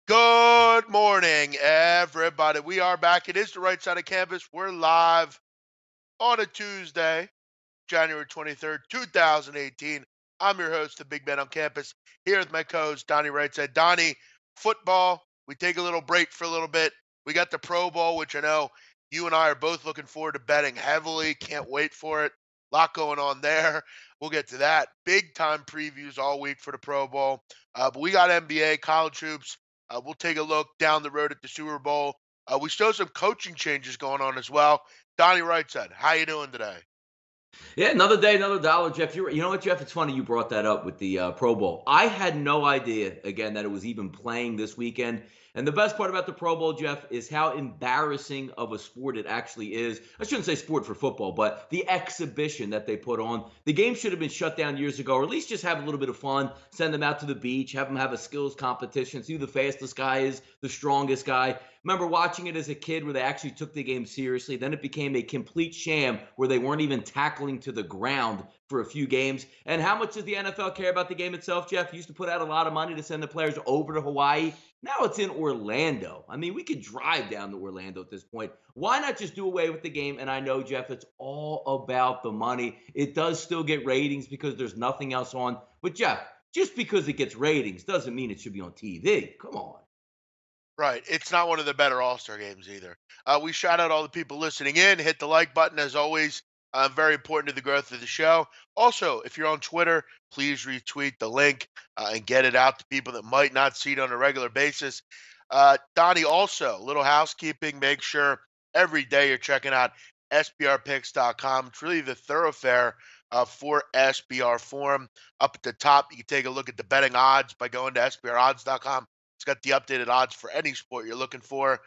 Good morning, everybody. We are back. It is the right side of campus. We're live on a Tuesday, January 23rd, 2018. I'm your host, the Big Man on Campus, here with my co-host, Donnie Rightside. Donnie, football, we take a little break for a little bit. We got the Pro Bowl, which I know you and I are both looking forward to betting heavily. Can't wait for it. A lot going on there. We'll get to that. Big time previews all week for the Pro Bowl. But we got NBA, college hoops. We'll take a look down the road at the Spuer Bowl. We still have some coaching changes going on as well. Donnie Rightside, how you doing today? Yeah, another day, another dollar, Jeff. You know what, Jeff? It's funny you brought that up with the Pro Bowl. I had no idea, again, that it was even playing this weekend. And the best part about the Pro Bowl, Jeff, is how embarrassing of a sport it actually is. I shouldn't say sport for football, but the exhibition that they put on. The game should have been shut down years ago, or at least just have a little bit of fun. Send them out to the beach, have them have a skills competition, see who the fastest guy is, the strongest guy. Remember watching it as a kid where they actually took the game seriously. Then it became a complete sham where they weren't even tackling to the ground for a few games. And how much does the NFL care about the game itself, Jeff? Used to put out a lot of money to send the players over to Hawaii. Now it's in Orlando. I mean, we could drive down to Orlando at this point. Why not just do away with the game? And I know, Jeff, it's all about the money. It does still get ratings because there's nothing else on. But, Jeff, just because it gets ratings doesn't mean it should be on TV. Come on. Right. It's not one of the better All-Star games either. We shout out all the people listening in. Hit the like button as always. Very important to the growth of the show. Also, if you're on Twitter, please retweet the link and get it out to people that might not see it on a regular basis. Donnie, also, little housekeeping. Make sure every day you're checking out SBRpicks.com. It's really the thoroughfare for SBR Forum. Up at the top, you can take a look at the betting odds by going to SBRodds.com. It's got the updated odds for any sport you're looking for.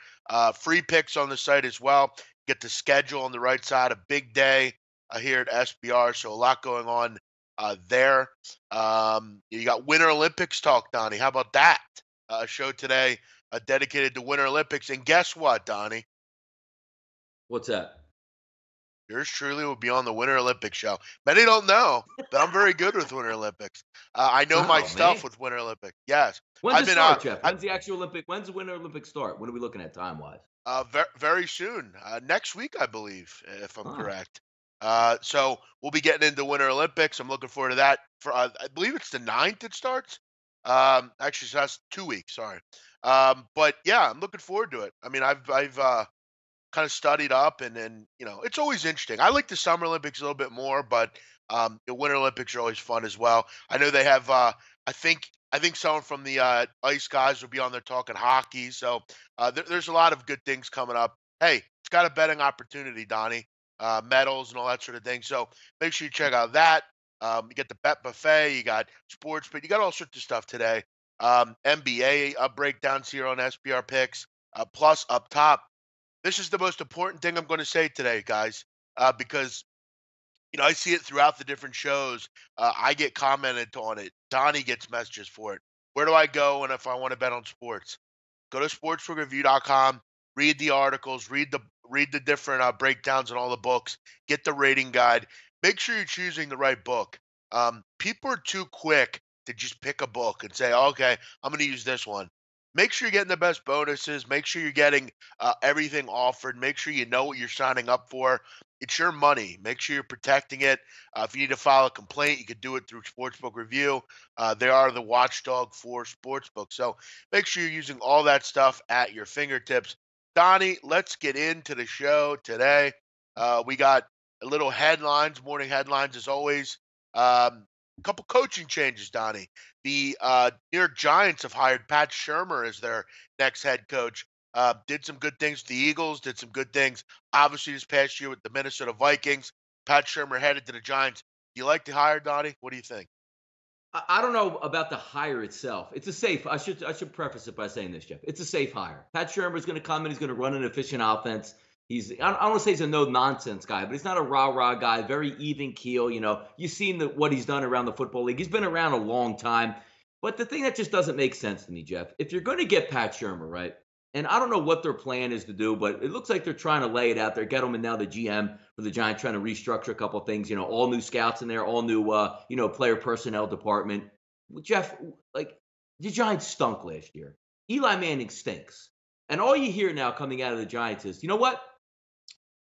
Free picks on the site as well. Get the schedule on the right side. A big day here at SBR, so a lot going on there. You got Winter Olympics talk, Donnie. How about that? A show today dedicated to Winter Olympics. And guess what, Donnie? What's that? Yours truly will be on the Winter Olympics show. Many don't know, but I'm very good with Winter Olympics. I know my Oh, stuff man. with Winter Olympics. Yes, When's I've it been start, Jeff? I, When's the actual Olympic? When's the Winter Olympics start? What are we looking at time-wise? very soon, next week, I believe, if I'm Oh, correct. So we'll be getting into Winter Olympics. I'm looking forward to that. For I believe it's the 9th it starts. Actually, so that's 2 weeks. Sorry. But yeah, I'm looking forward to it. I mean, I've kind of studied up, and it's always interesting. I like the Summer Olympics a little bit more, but the Winter Olympics are always fun as well. I know they have. I think someone from the ice guys will be on there talking hockey. So there's a lot of good things coming up. Hey, it's got a betting opportunity, Donnie. Medals and all that sort of thing. So make sure you check out that. You get the bet buffet. You got sports, but you got all sorts of stuff today. NBA breakdowns here on SBR picks. Plus up top, this is the most important thing I'm going to say today, guys, because I see it throughout the different shows. I get commented on it. Donnie gets messages for it. Where do I go? And if I want to bet on sports, go to sportsbookreview.com. Read the articles. Read the different breakdowns and all the books. Get the rating guide. Make sure you're choosing the right book. People are too quick to just pick a book and say, "Okay, I'm going to use this one." Make sure you're getting the best bonuses. Make sure you're getting everything offered. Make sure you know what you're signing up for. It's your money. Make sure you're protecting it. If you need to file a complaint, you can do it through Sportsbook Review. They are the watchdog for Sportsbook. So make sure you're using all that stuff at your fingertips. Donnie, let's get into the show today. We got a little headlines, morning headlines as always. A couple coaching changes, Donnie. The New York Giants have hired Pat Shermer as their next head coach. Did some good things with the Eagles, did some good things, obviously, this past year with the Minnesota Vikings. Pat Shermer headed to the Giants. Do you like the hire, Donnie? What do you think? I don't know about the hire itself. It's a safe. I should preface it by saying this, Jeff. It's a safe hire. Pat Shermer is going to come in. He's going to run an efficient offense. I don't want to say he's a no nonsense guy, but he's not a rah rah guy. Very even keel. You've seen what he's done around the football league. He's been around a long time. But the thing that just doesn't make sense to me, Jeff, if you're going to get Pat Shermer, right? And I don't know what their plan is to do, but it looks like they're trying to lay it out there. Gettleman now the GM for the Giants, trying to restructure a couple of things. All new scouts in there, all new player personnel department. Jeff, like the Giants stunk last year. Eli Manning stinks. And all you hear now coming out of the Giants is, you know what?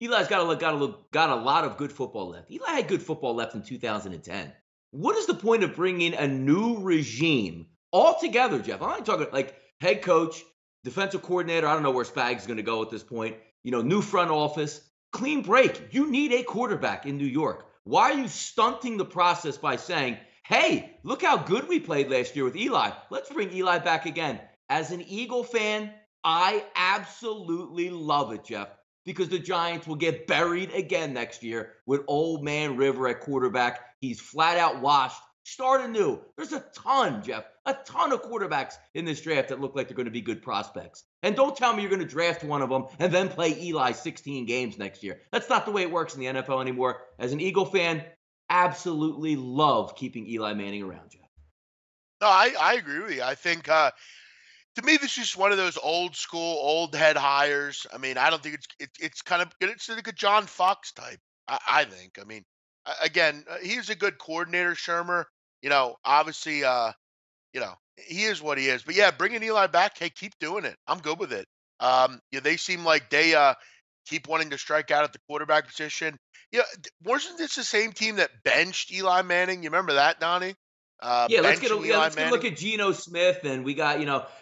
Eli's got a lot of good football left. Eli had good football left in 2010. What is the point of bringing a new regime altogether, Jeff? I'm not talking like head coach, defensive coordinator. I don't know where Spags going to go at this point. New front office, clean break. You need a quarterback in New York. Why are you stunting the process by saying, hey, look how good we played last year with Eli. Let's bring Eli back again. As an Eagle fan, I absolutely love it, Jeff, because the Giants will get buried again next year with old man River at quarterback. He's flat out washed. Start anew. There's a ton, Jeff, a ton of quarterbacks in this draft that look like they're going to be good prospects. And don't tell me you're going to draft one of them and then play Eli 16 games next year. That's not the way it works in the NFL anymore. As an Eagle fan, absolutely love keeping Eli Manning around, Jeff. No, I agree with you. I think to me, this is just one of those old school, old head hires. I mean, I don't think it's kind of it's like a John Fox type. I think. I mean, again, he's a good coordinator, Shermer. Obviously, he is what he is. But yeah, bringing Eli back, hey, keep doing it. I'm good with it. Yeah, they seem like they keep wanting to strike out at the quarterback position. Yeah, wasn't this the same team that benched Eli Manning? You remember that, Donnie? Yeah, let's get a look Manning. at Geno Smith, and we got,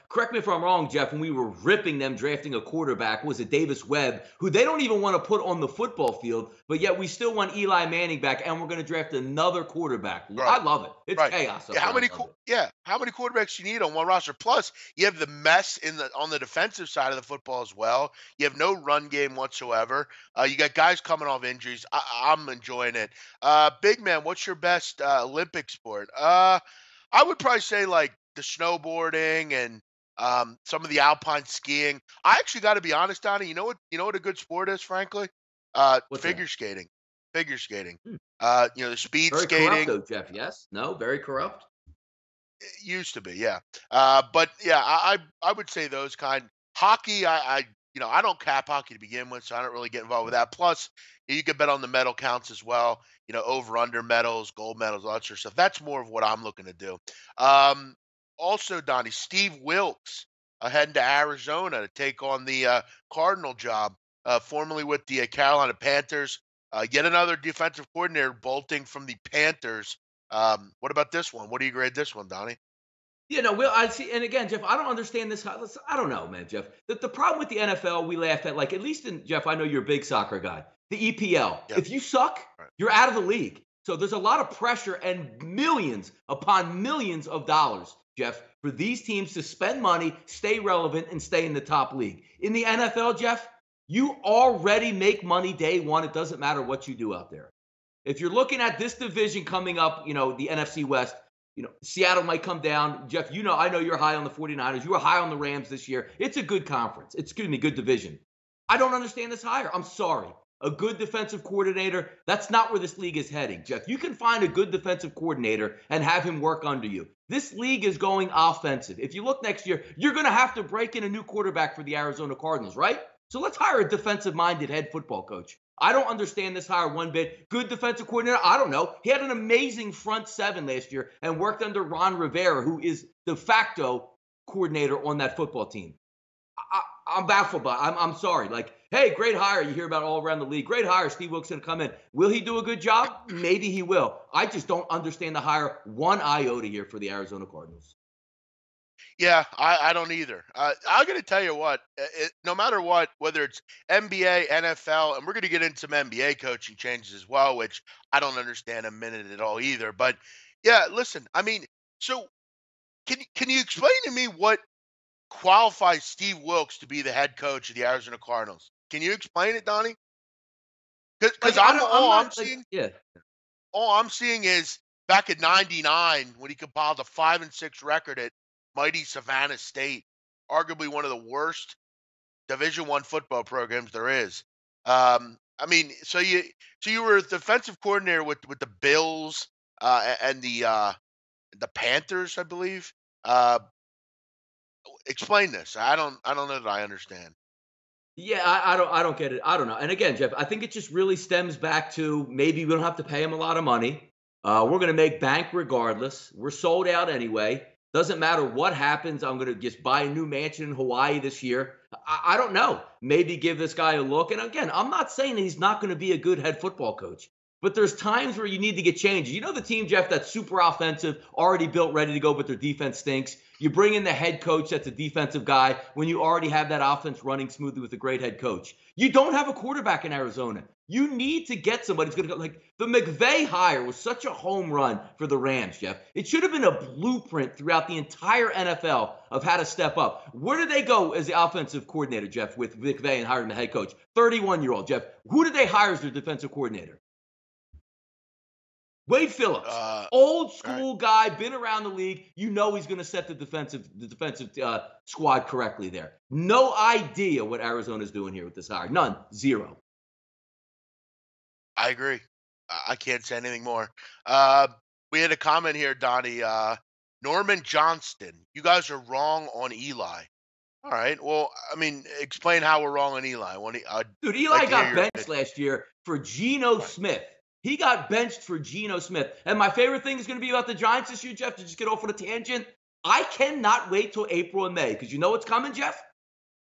correct me if I'm wrong, Jeff, when we were ripping them drafting a quarterback, was it Davis Webb, who they don't even want to put on the football field, but yet we still want Eli Manning back, and we're going to draft another quarterback. Right. I love it. It's chaos. Yeah, how many quarterbacks you need on one roster? Plus, you have the mess on the defensive side of the football as well. You have no run game whatsoever. You got guys coming off injuries. I'm enjoying it. Big man, what's your best Olympic sport? I would probably say like the snowboarding and some of the alpine skiing. I actually got to be honest, Donnie. You know what a good sport is, frankly? Figure skating. Figure skating. The speed very skating. Corrupt, though, Jeff. Yes. No. Very corrupt. It used to be, yeah. But yeah, I would say those kind. Hockey, I don't cap hockey to begin with, so I don't really get involved with that. Plus, you can bet on the medal counts as well. Over under medals, gold medals, all that sort of stuff. That's more of what I'm looking to do. Also, Donnie, Steve Wilkes heading to Arizona to take on the Cardinal job, formerly with the Carolina Panthers. Yet another defensive coordinator bolting from the Panthers. What about this one? What do you grade this one, Donnie? I see. And again, Jeff, I don't understand this. I don't know, man, Jeff. The problem with the NFL, we laugh at, like, at least in, Jeff, I know you're a big soccer guy. The EPL. Yep. If you suck, you're out of the league. So there's a lot of pressure and millions upon millions of dollars, Jeff, for these teams to spend money, stay relevant, and stay in the top league. In the NFL, Jeff, you already make money day one. It doesn't matter what you do out there. If you're looking at this division coming up, the NFC West, Seattle might come down. Jeff, I know you're high on the 49ers. You were high on the Rams this year. It's a good conference. Good division. I don't understand this hire. I'm sorry. A good defensive coordinator, that's not where this league is heading, Jeff. You can find a good defensive coordinator and have him work under you. This league is going offensive. If you look next year, you're going to have to break in a new quarterback for the Arizona Cardinals, right? So let's hire a defensive-minded head football coach. I don't understand this hire one bit. Good defensive coordinator? I don't know. He had an amazing front seven last year and worked under Ron Rivera, who is de facto coordinator on that football team. I'm baffled by it. I'm sorry. Like, hey, great hire. You hear about all around the league. Great hire. Steve Wilkes going to come in. Will he do a good job? Maybe he will. I just don't understand the hire one iota here for the Arizona Cardinals. Yeah, I don't either. I'm going to tell you what, no matter what, whether it's NBA, NFL, and we're going to get into some NBA coaching changes as well, which I don't understand a minute at all either. But yeah, listen, I mean, so can you explain to me what qualifies Steve Wilkes to be the head coach of the Arizona Cardinals? Can you explain it, Donnie? Because all I'm seeing is back in '99 when he compiled a 5-6 record at mighty Savannah State, arguably one of the worst Division I football programs there is. I mean, so you were a defensive coordinator with the Bills and the Panthers, I believe. Explain this. I don't know that I understand. Yeah, I don't get it. I don't know. And again, Jeff, I think it just really stems back to maybe we don't have to pay him a lot of money. We're going to make bank regardless. We're sold out anyway. Doesn't matter what happens. I'm going to just buy a new mansion in Hawaii this year. I don't know. Maybe give this guy a look. And again, I'm not saying that he's not going to be a good head football coach, but there's times where you need to get changes. You know the team, Jeff, that's super offensive, already built, ready to go, but their defense stinks. You bring in the head coach that's a defensive guy when you already have that offense running smoothly with a great head coach. You don't have a quarterback in Arizona. You need to get somebody who's going to go. Like the McVay hire was such a home run for the Rams, Jeff. It should have been a blueprint throughout the entire NFL of how to step up. Where did they go as the offensive coordinator, Jeff, with McVay and hiring the head coach? 31-year-old, Jeff. Who did they hire as their defensive coordinator? Wade Phillips, old school guy, been around the league. You know he's going to set the defensive squad correctly there. No idea what Arizona's doing here with this hire. None. Zero. I agree. I can't say anything more. We had a comment here, Donnie. Norman Johnston, you guys are wrong on Eli. All right. Well, I mean, explain how we're wrong on Eli. Dude, Eli got benched last year for Geno Smith. He got benched for Geno Smith. And my favorite thing is going to be about the Giants this year, Jeff, to just get off on a tangent. I cannot wait till April and May because you know what's coming, Jeff?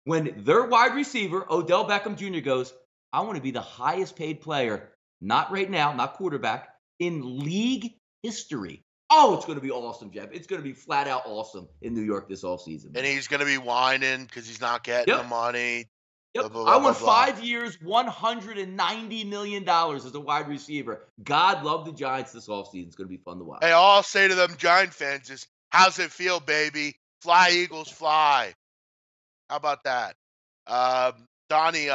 When their wide receiver, Odell Beckham Jr., goes, I want to be the highest paid player, not right now, not quarterback, in league history. Oh, it's going to be awesome, Jeff. It's going to be flat out awesome in New York this offseason. And he's going to be whining because he's not getting the money. Yep. Blah, blah, I won 5 years, $190 million as a wide receiver. God love the Giants this offseason. It's going to be fun to watch. Hey, all I'll say to them Giant fans is, how's it feel, baby? Fly, Eagles, fly. How about that? Donnie,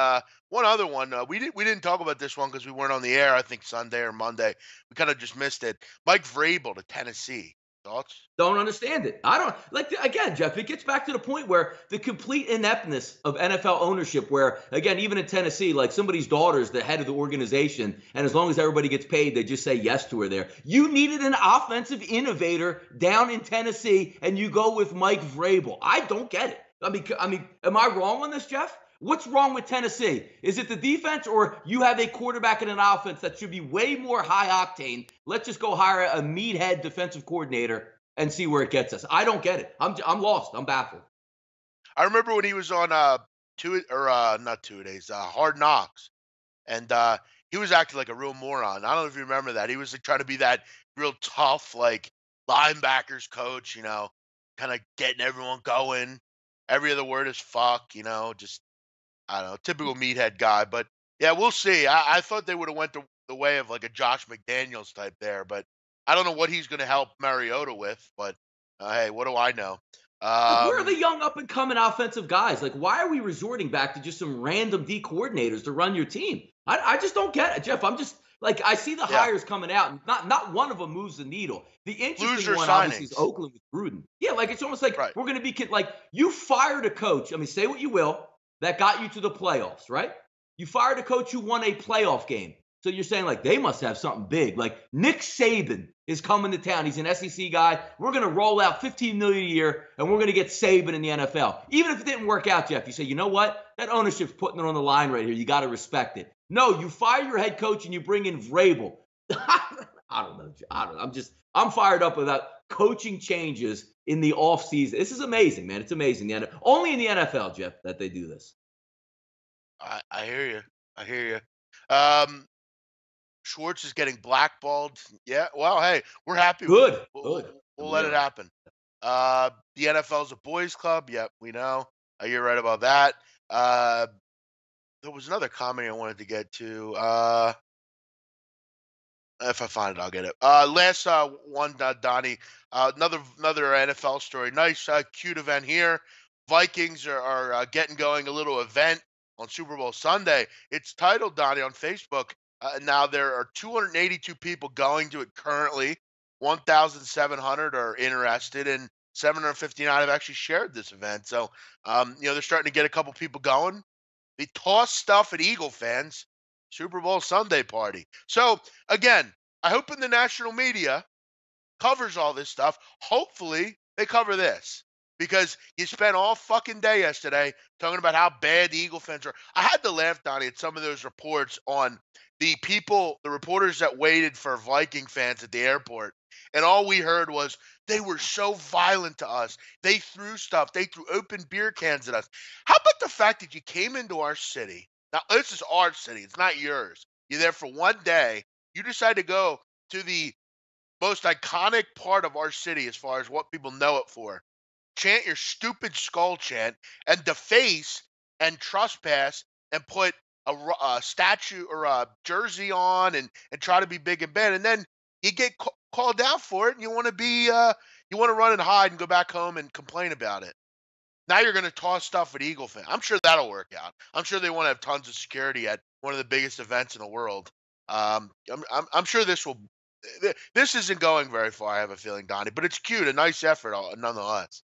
one other one. We didn't talk about this one because we weren't on the air, I think Sunday or Monday. We kind of just missed it. Mike Vrabel to Tennessee. Thoughts? Don't understand it. I don't like again, Jeff. It gets back to the point where the complete ineptness of NFL ownership, where again, even in Tennessee, like somebody's daughter's the head of the organization, and as long as everybody gets paid, they just say yes to her there. You needed an offensive innovator down in Tennessee, and you go with Mike Vrabel. I don't get it. I mean, am I wrong on this, Jeff? What's wrong with Tennessee? Is it the defense, or you have a quarterback and an offense that should be way more high octane? Let's just go hire a meathead defensive coordinator and see where it gets us. I don't get it. I'm lost. I'm baffled. I remember when he was on not 2 days, Hard Knocks, and he was acting like a real moron. I don't know if you remember that. He was like trying to be that real tough, like linebackers coach, you know, kind of getting everyone going. Every other word is fuck, you know, just. I don't know, typical meathead guy, but yeah, we'll see. I thought they would have went the way of like a Josh McDaniels type there, but I don't know what he's going to help Mariota with, but hey, what do I know? Where are the young up-and-coming offensive guys? Like, why are we resorting back to just some random D coordinators to run your team? I just don't get it, Jeff. I'm just like, I see the hires coming out, and not one of them moves the needle. The interesting one, obviously, is Oakland with Gruden. Yeah, like it's almost like we're going to be like, you fired a coach. I mean, say what you will. That got you to the playoffs, right? You fired a coach who won a playoff game. So you're saying, like, they must have something big. Like, Nick Saban is coming to town. He's an SEC guy. We're going to roll out $15 million a year, and we're going to get Saban in the NFL. Even if it didn't work out, Jeff, you say, you know what? That ownership's putting it on the line right here. You got to respect it. No, you fire your head coach, and you bring in Vrabel. I don't know. I'm fired up about coaching changes in the offseason. This is amazing, man. It's amazing. Only in the NFL, Jeff, that they do this. I hear you. Schwartz is getting blackballed. Yeah, well, hey, we're happy. Good. We'll let it happen. The NFL's a boys' club. Yep, we know. You're right about that. There was another comment I wanted to get to. If I find it, I'll get it. Last one, Donnie. Another NFL story. Nice, cute event here. Vikings are getting going a little event on Super Bowl Sunday. It's titled, Donnie, on Facebook. Now there are 282 people going to it currently. 1,700 are interested, and 759 have actually shared this event. So, they're starting to get a couple people going. They toss stuff at Eagle fans. Super Bowl Sunday party. So, again, I hope in the national media covers all this stuff. Hopefully, they cover this. Because you spent all fucking day yesterday talking about how bad the Eagle fans are. I had to laugh, Donnie, at some of those reports on the reporters that waited for Viking fans at the airport, and all we heard was they were so violent to us. They threw stuff. They threw open beer cans at us. How about the fact that you came into our city? Now this is our city. It's not yours. You're there for one day. You decide to go to the most iconic part of our city as far as what people know it for. Chant your stupid skull chant and deface and trespass and put a statue or a jersey on and try to be big and bad, and then you get called out for it, and you want to you want to run and hide and go back home and complain about it. Now you're going to toss stuff at Eagle fan. I'm sure that'll work out. I'm sure they want to have tons of security at one of the biggest events in the world. I'm sure this isn't going very far. I have a feeling, Donnie, but it's cute, a nice effort, nonetheless.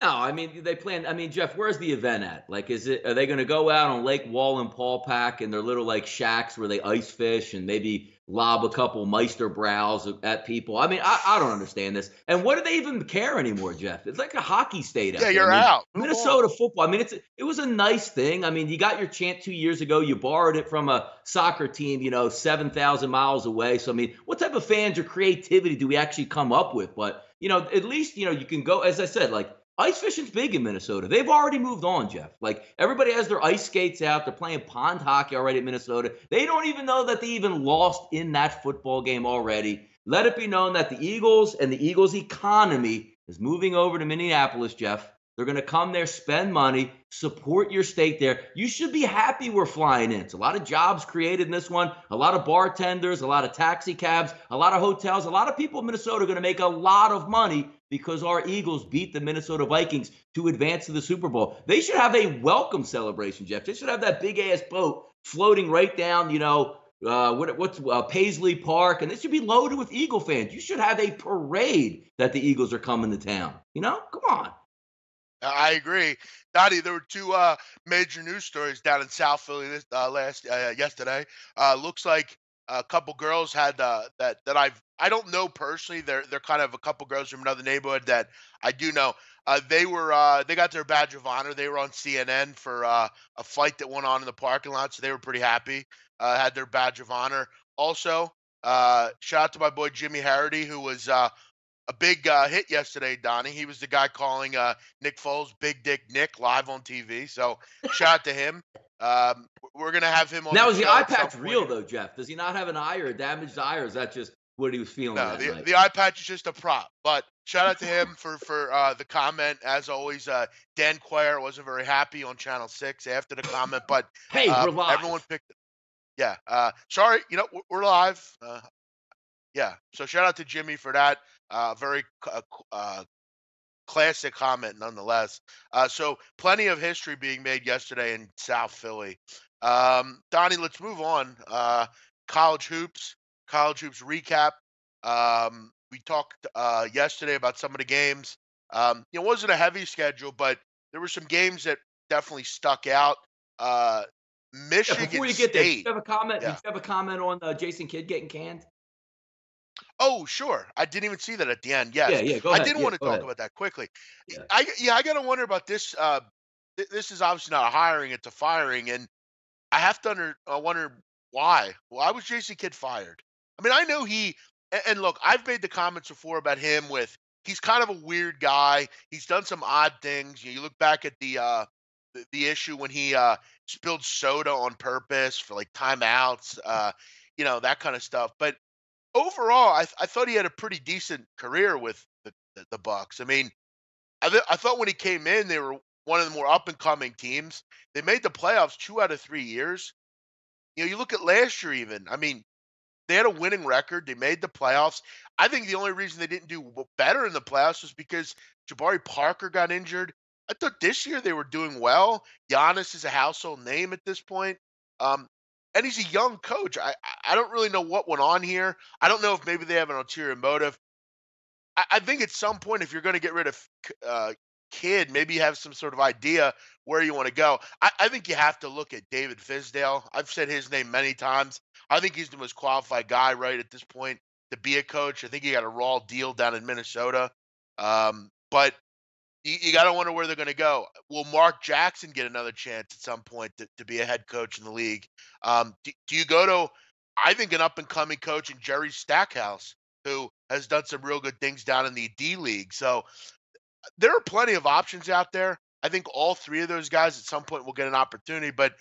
No, I mean they plan. I mean, Jeff, where's the event at? Like, are they going to go out on Lake Wall and Paul Pack in their little like shacks where they ice fish and maybe lob a couple Meister brows at people? I mean, I don't understand this. And what do they even care anymore, Jeff? It's like a hockey state out Yeah, there. you're I mean, out. Minnesota football. I mean, it was a nice thing. I mean, you got your chant 2 years ago. You borrowed it from a soccer team, 7,000 miles away. So I mean, what type of fans or creativity do we actually come up with? But at least you can go. As I said, like. Ice fishing's big in Minnesota. They've already moved on, Jeff. Like, everybody has their ice skates out. They're playing pond hockey already in Minnesota. They don't even know that they even lost in that football game already. Let it be known that the Eagles and the Eagles economy is moving over to Minneapolis, Jeff. They're going to come there, spend money, support your state there. You should be happy we're flying in. It's a lot of jobs created in this one, a lot of bartenders, a lot of taxi cabs, a lot of hotels. A lot of people in Minnesota are going to make a lot of money because our Eagles beat the Minnesota Vikings to advance to the Super Bowl. They should have a welcome celebration, Jeff. They should have that big-ass boat floating right down, Paisley Park, and it should be loaded with Eagle fans. You should have a parade that the Eagles are coming to town. Come on. I agree, Donnie. There were two major news stories down in South Philly yesterday. Looks like a couple girls had that I don't know personally. They're kind of a couple girls from another neighborhood that I do know. They got their badge of honor. They were on CNN for a fight that went on in the parking lot, so they were pretty happy. Had their badge of honor. Also, shout out to my boy Jimmy Harity, who was a big hit yesterday, Donnie. He was the guy calling Nick Foles Big Dick Nick live on TV. So shout out to him. We're going to have him on now, the is the show eye at some patch point. real, though, Jeff? Does he not have an eye or a damaged eye, or is that just what he was feeling No, that night? the eye patch is just a prop. But shout out to him for the comment. As always, Dan Quayle wasn't very happy on Channel 6 after the comment. But Hey, we're live. everyone picked it. Yeah. Sorry, we're live. Yeah. So shout out to Jimmy for that. Very classic comment, nonetheless. So plenty of history being made yesterday in South Philly. Donnie, let's move on. College hoops recap. We talked yesterday about some of the games. It wasn't a heavy schedule, but there were some games that definitely stuck out. Michigan Before you get there, State. did you have a comment? Yeah. Did you have a comment on Jason Kidd getting canned? Oh, sure. I didn't even see that at the end. Yes. Yeah, go ahead. I did want to talk about that quickly. I got to wonder about this. This is obviously not a hiring; it's a firing, and I have to wonder why. Why was Jason Kidd fired? I mean, I know and look, I've made the comments before about him. He's kind of a weird guy. He's done some odd things. You look back at the issue when he spilled soda on purpose for like timeouts, that kind of stuff. But overall, I thought he had a pretty decent career with the Bucks. I mean, I thought when he came in, they were one of the more up and coming teams. They made the playoffs 2 out of 3 years. You look at last year even. I mean, they had a winning record. They made the playoffs. I think the only reason they didn't do better in the playoffs was because Jabari Parker got injured. I thought this year they were doing well. Giannis is a household name at this point. And he's a young coach. I don't really know what went on here. I don't know if maybe they have an ulterior motive. I think at some point, if you're going to get rid of Kidd, maybe you have some sort of idea where you want to go. I think you have to look at David Fizdale. I've said his name many times. I think he's the most qualified guy right at this point to be a coach. I think he got a raw deal down in Minnesota. But you got to wonder where they're going to go. Will Mark Jackson get another chance at some point to be a head coach in the league? Do you go to I think an up and coming coach in Jerry Stackhouse, who has done some real good things down in the D League. So there are plenty of options out there. I think all three of those guys at some point will get an opportunity, but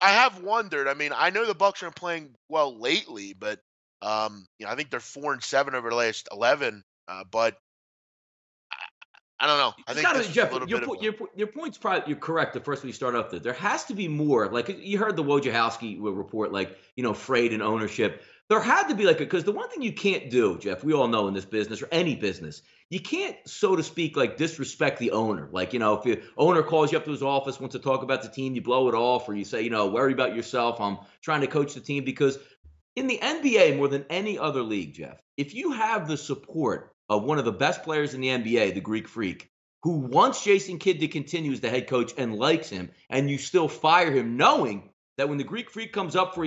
I have wondered. I mean, I know the Bucks are playing well lately, but I think they're 4-7 over the last 11. But I don't know. I It's think got to this be was a Jeff. little bit of a Your point's probably you're correct. The first we start off there has to be more. Like you heard the Wojciechowski report, like freight and ownership. There had to be because the one thing you can't do, Jeff, we all know in this business or any business, you can't, so to speak, disrespect the owner. If the owner calls you up to his office, wants to talk about the team, you blow it off, or you say, worry about yourself. I'm trying to coach the team because in the NBA, more than any other league, Jeff, if you have the support of one of the best players in the NBA, the Greek Freak, who wants Jason Kidd to continue as the head coach and likes him, and you still fire him knowing that when the Greek Freak comes up for,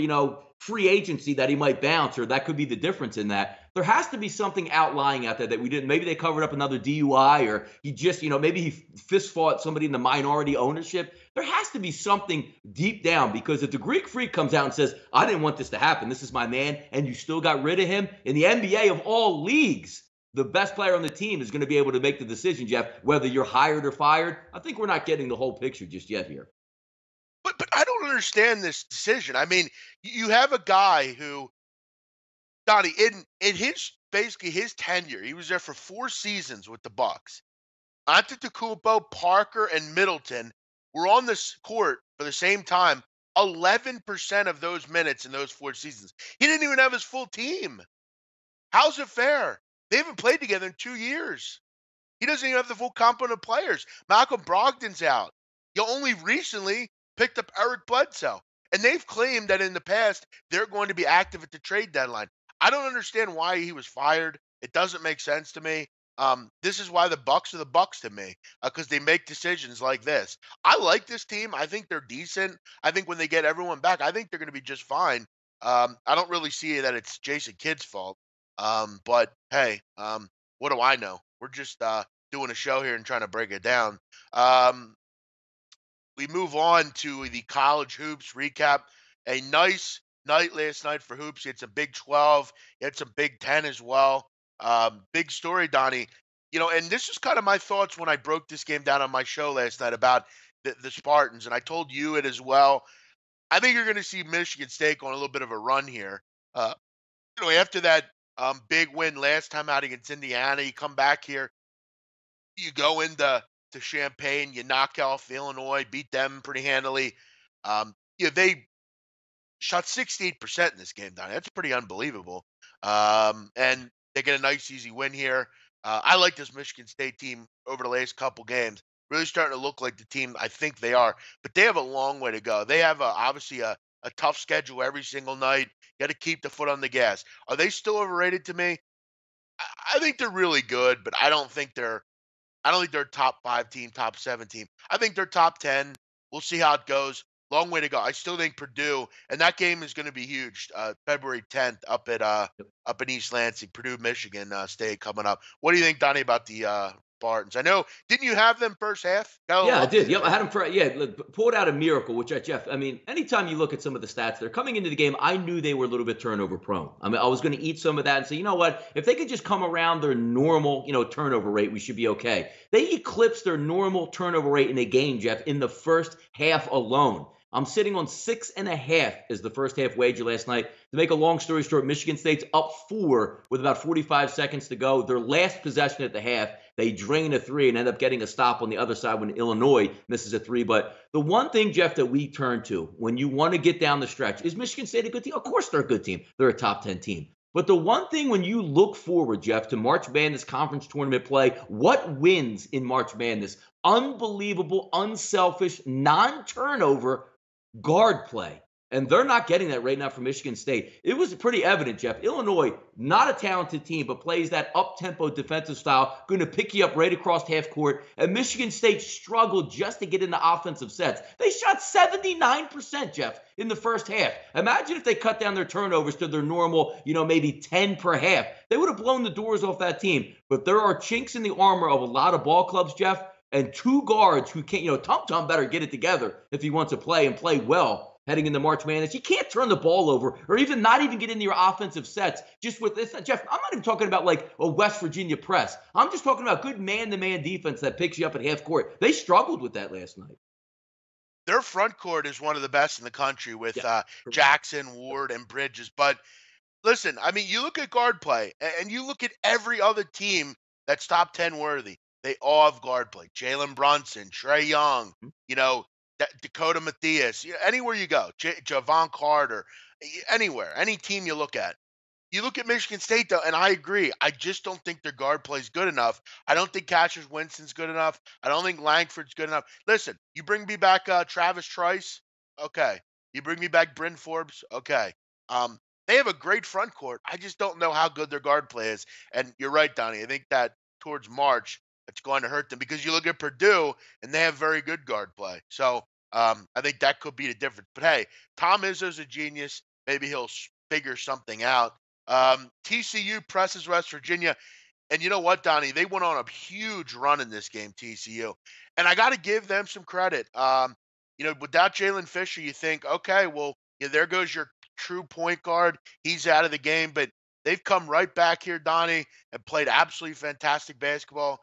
free agency that he might bounce, or that could be the difference in that, there has to be something outlying out there that we didn't. Maybe they covered up another DUI, or he just, maybe he fist fought somebody in the minority ownership. There has to be something deep down, because if the Greek Freak comes out and says, I didn't want this to happen, this is my man, and you still got rid of him, in the NBA of all leagues, the best player on the team is going to be able to make the decision, Jeff, whether you're hired or fired. I think we're not getting the whole picture just yet here. But I don't understand this decision. I mean, you have a guy who, Donnie, in his basically his tenure, he was there for 4 seasons with the Bucks. Antetokounmpo, Parker, and Middleton were on this court for the same time 11% of those minutes in those 4 seasons. He didn't even have his full team. How's it fair? They haven't played together in 2 years. He doesn't even have the full complement of players. Malcolm Brogdon's out. You only recently picked up Eric Bledsoe. And they've claimed that in the past they're going to be active at the trade deadline. I don't understand why he was fired. It doesn't make sense to me. This is why the Bucks are the Bucks to me, because they make decisions like this. I like this team. I think they're decent. I think when they get everyone back, I think they're going to be just fine. I don't really see that it's Jason Kidd's fault. But hey, what do I know? We're just doing a show here and trying to break it down. We move on to the college hoops recap. A nice night last night for hoops. You had some Big 12, you had some Big 10 as well. Big story, Donnie. And this is kind of my thoughts when I broke this game down on my show last night about the Spartans, and I told you it as well. I think you're going to see Michigan State on a little bit of a run here. After that big win last time out against Indiana, you come back here, you go into Champaign, you knock off Illinois, beat them pretty handily. They shot 68% in this game, Donnie. That's pretty unbelievable. And they get a nice, easy win here. I like this Michigan State team over the last couple games. Really starting to look like the team I think they are. But they have a long way to go. They have obviously a tough schedule every single night. You got to keep the foot on the gas. Are they still overrated to me? I think they're really good, but I don't think they're a top 5 team, top 7 team. I think they're top 10. We'll see how it goes. Long way to go. I still think Purdue, and that game is going to be huge. February 10th up in East Lansing, Purdue, Michigan State coming up. What do you think, Donnie, about the Spartans? I know, didn't you have them first half? Yeah, I did. Yep, I had them pulled out a miracle, which Jeff, I mean, anytime you look at some of the stats, they're coming into the game, I knew they were a little bit turnover prone. I mean, I was going to eat some of that and say, you know what, if they could just come around their normal, turnover rate, we should be okay. They eclipsed their normal turnover rate in a game, Jeff, in the first half alone. I'm sitting on 6.5 as the first half wager last night. To make a long story short, Michigan State's up 4 with about 45 seconds to go. Their last possession at the half, they drain a 3 and end up getting a stop on the other side when Illinois misses a 3. But the one thing, Jeff, that we turn to when you want to get down the stretch, is Michigan State a good team? Of course they're a good team. They're a top 10 team. But the one thing when you look forward, Jeff, to March Madness conference tournament play, what wins in March Madness? Unbelievable, unselfish, non-turnover guard play. And they're not getting that right now from Michigan State. It was pretty evident, Jeff. Illinois, not a talented team, but plays that up-tempo defensive style, going to pick you up right across half court. And Michigan State struggled just to get into offensive sets. They shot 79%, Jeff, in the first half. Imagine if they cut down their turnovers to their normal, maybe 10 per half. They would have blown the doors off that team. But there are chinks in the armor of a lot of ball clubs, Jeff, and 2 guards who can't, Tum Tum better get it together if he wants to play and play well, heading into March Madness. You can't turn the ball over or even not even get into your offensive sets just with this. Jeff, I'm not even talking about like a West Virginia press. I'm just talking about good man-to-man defense that picks you up at half court. They struggled with that last night. Their front court is one of the best in the country with Yeah. Jackson, Ward, and Bridges. But listen, I mean, you look at guard play, and you look at every other team that's top 10 worthy. They all have guard play. Jalen Brunson, Trey Young, you know, Dakota Mathias, anywhere you go, Javon Carter, anywhere, any team you look at. You look at Michigan State, though, and I agree. I just don't think their guard play is good enough. I don't think Cassius Winston's good enough. I don't think Langford's good enough. Listen, you bring me back Travis Trice, okay. You bring me back Bryn Forbes, okay. They have a great front court. I just don't know how good their guard play is. And you're right, Donnie. I think that towards March, it's going to hurt them because you look at Purdue, and they have very good guard play. So I think that could be the difference. But hey, Tom Izzo's a genius. Maybe he'll figure something out. TCU presses West Virginia. And you know what, Donnie? They went on a huge run in this game, TCU. And I got to give them some credit. Without Jalen Fisher, you think, okay, well, there goes your true point guard. He's out of the game. But they've come right back here, Donnie, and played absolutely fantastic basketball.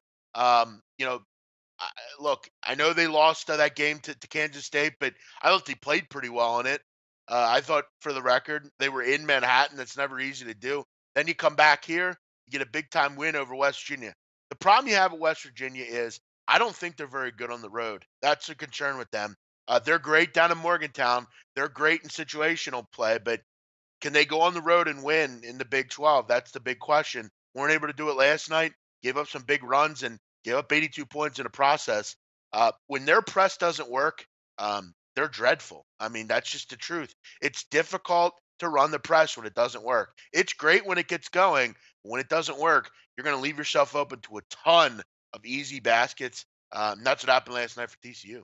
Look, I know they lost that game to Kansas State, but I thought they played pretty well in it. I thought, for the record, they were in Manhattan. That's never easy to do. Then you come back here, you get a big-time win over West Virginia. The problem you have at West Virginia is I don't think they're very good on the road. That's a concern with them. They're great down in Morgantown. They're great in situational play, but can they go on the road and win in the Big 12? That's the big question. Weren't able to do it last night. Gave up some big runs and gave up 82 points in the process. When their press doesn't work, they're dreadful. I mean, that's just the truth. It's difficult to run the press when it doesn't work. It's great when it gets going. But when it doesn't work, you're going to leave yourself open to a ton of easy baskets. And that's what happened last night for TCU.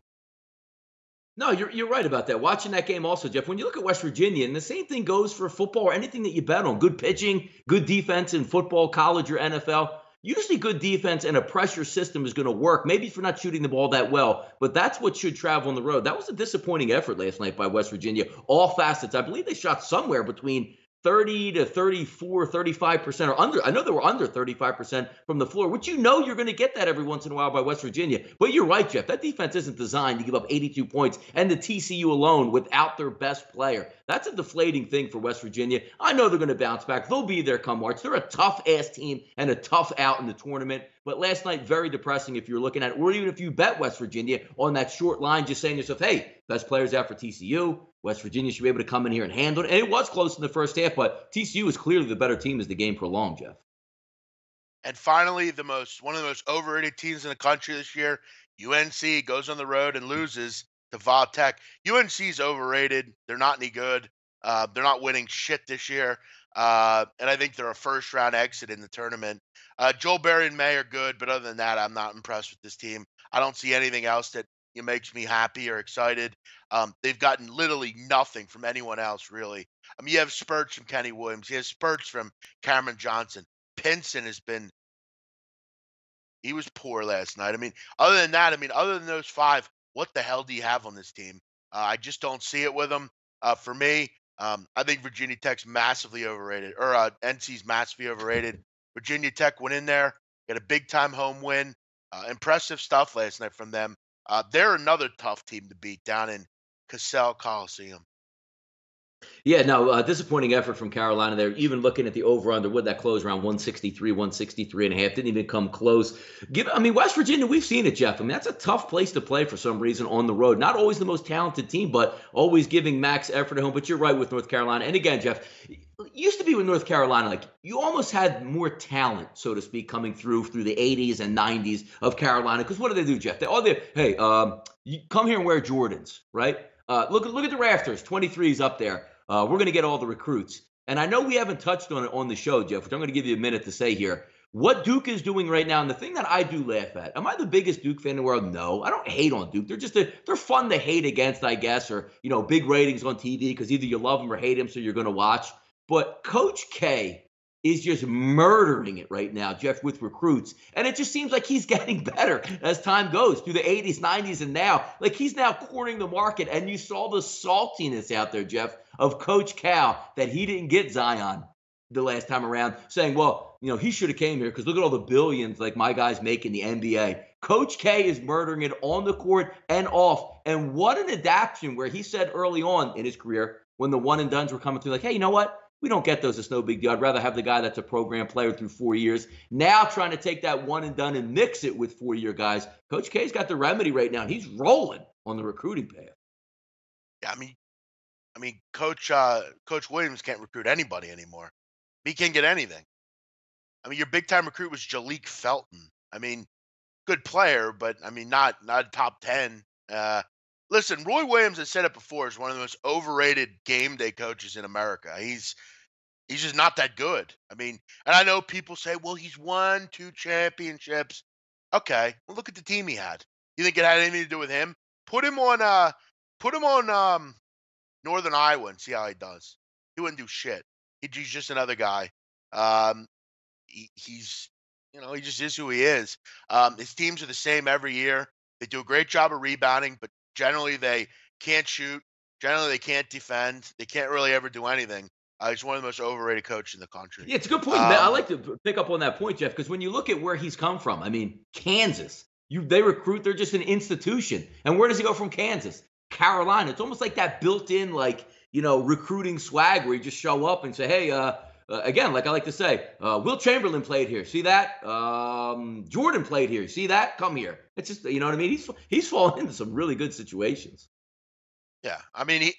No, you're right about that. Watching that game also, Jeff, when you look at West Virginia, and the same thing goes for football or anything that you bet on, good pitching, good defense in football, college, or NFL, usually good defense and a pressure system is going to work. Maybe if you're not shooting the ball that well, but that's what should travel on the road. That was a disappointing effort last night by West Virginia, all facets. I believe they shot somewhere between 30 to 34, 35% or under. I know they were under 35% from the floor, which you're going to get that every once in a while by West Virginia. But you're right, Jeff. That defense isn't designed to give up 82 points and the TCU alone without their best player. That's a deflating thing for West Virginia. I know they're going to bounce back. They'll be there come March. They're a tough-ass team and a tough out in the tournament. But last night, very depressing if you're looking at it, or even if you bet West Virginia on that short line, just saying to yourself, hey, best players out for TCU. West Virginia should be able to come in here and handle it. And it was close in the first half, but TCU is clearly the better team as the game prolonged, Jeff. And finally, one of the most overrated teams in the country this year, UNC, goes on the road and loses to Va Tech. UNC's overrated. They're not any good. They're not winning shit this year. And I think they're a first-round exit in the tournament. Joel Berry and May are good, but other than that, I'm not impressed with this team. I don't see anything else that makes me happy or excited. They've gotten literally nothing from anyone else, really. I mean, you have spurts from Kenny Williams. You have spurts from Cameron Johnson. Pinson he was poor last night. I mean, other than those five, what the hell do you have on this team? I just don't see it with them. For me, I think Virginia Tech's massively overrated, or NC's massively overrated. Virginia Tech went in there, got a big-time home win. Impressive stuff last night from them. They're another tough team to beat down in Cassell Coliseum. Yeah, no, disappointing effort from Carolina there. Even looking at the over-under, would that close around 163 and a half? Didn't even come close. West Virginia, we've seen it, Jeff. I mean, that's a tough place to play for some reason on the road. Not always the most talented team, but always giving max effort at home. But you're right with North Carolina. And again, Jeff, it used to be with North Carolina, like you almost had more talent, so to speak, coming through the 80s and 90s of Carolina. Because what do, Jeff? You come here and wear Jordans, right? Look at the rafters, 23s up there. We're going to get all the recruits. And I know we haven't touched on it on the show, Jeff, which I'm going to give you a minute to say here. What Duke is doing right now, and the thing that I do laugh at, am I the biggest Duke fan in the world? No, I don't hate on Duke. They're fun to hate against, I guess, or, big ratings on TV because either you love them or hate them, so you're going to watch. But Coach K is just murdering it right now, Jeff, with recruits. And it just seems like he's getting better as time goes through the 80s, 90s, and now. Like he's now cornering the market. And you saw the saltiness out there, Jeff, of Coach Cal that he didn't get Zion the last time around, saying, well, he should have came here because look at all the billions like my guys make in the NBA. Coach K is murdering it on the court and off. And what an adaptation where he said early on in his career when the one and dones were coming through, like, hey, you know what? We don't get those. It's no big deal. I'd rather have the guy that's a program player through 4 years. Now trying to take that one and done and mix it with 4-year guys. Coach K's got the remedy right now, and he's rolling on the recruiting path. Yeah, I mean, Coach Williams can't recruit anybody anymore. He can't get anything. I mean, your big time recruit was Jalik Felton. I mean, good player, but I mean, not top 10. Listen, Roy Williams has said it before, is one of the most overrated game day coaches in America. He's just not that good. I mean, and I know people say, well, he's won 2 championships. Okay, well, look at the team he had. You think it had anything to do with him? Put him on Northern Iowa and see how he does. He wouldn't do shit. He's just another guy. He's he just is who he is. His teams are the same every year. They do a great job of rebounding, but generally they can't shoot. Generally they can't defend. They can't really ever do anything. He's one of the most overrated coaches in the country. Yeah, it's a good point. I like to pick up on that point, Jeff, because when you look at where he's come from, I mean, Kansas, they recruit, they're just an institution. And where does he go from Kansas? Carolina. It's almost like that built-in, recruiting swag where you just show up and say, hey, again, like I like to say, Will Chamberlain played here. See that? Jordan played here. See that? Come here. It's just, you know what I mean? He's fallen into some really good situations. Yeah. I mean,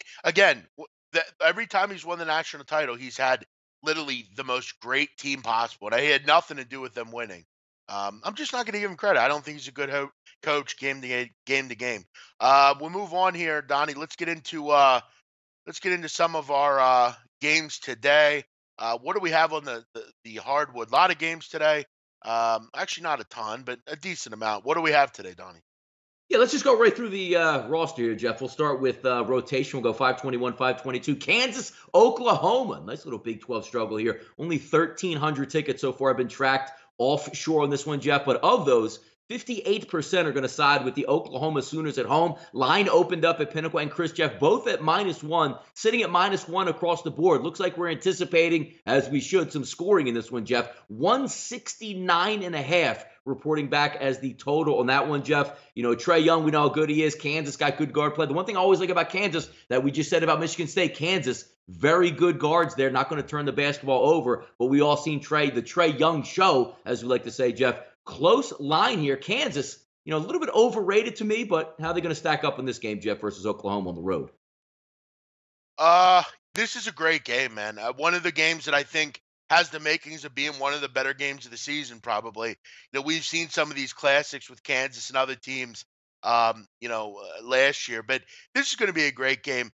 every time he's won the national title, he's had literally the most great team possible. And he had nothing to do with them winning. I'm just not going to give him credit. I don't think he's a good coach game to game. We'll move on here, Donnie. Let's get into some of our games today. What do we have on the hardwood? A lot of games today. Actually, not a ton, but a decent amount. What do we have today, Donnie? Yeah, let's just go right through the roster here, Jeff. We'll start with rotation. We'll go 521, 522. Kansas, Oklahoma. Nice little Big 12 struggle here. Only 1,300 tickets so far have been tracked offshore on this one, Jeff. But of those, 58% are going to side with the Oklahoma Sooners at home. Line opened up at Pinnacle and Chris, Jeff, both at -1, sitting at -1 across the board. Looks like we're anticipating, as we should, some scoring in this one, Jeff. 169.5 reporting back as the total on that one, Jeff. Trae Young, we know how good he is. Kansas got good guard play. The one thing I always like about Kansas that we just said about Michigan State, Kansas, very good guards there, not going to turn the basketball over. But we all seen the Trae Young show, as we like to say, Jeff. Close line here. Kansas, a little bit overrated to me, but how are they going to stack up in this game, Jeff, versus Oklahoma on the road? This is a great game, man. One of the games that I think has the makings of being one of the better games of the season, probably. We've seen some of these classics with Kansas and other teams, last year, but this is going to be a great game.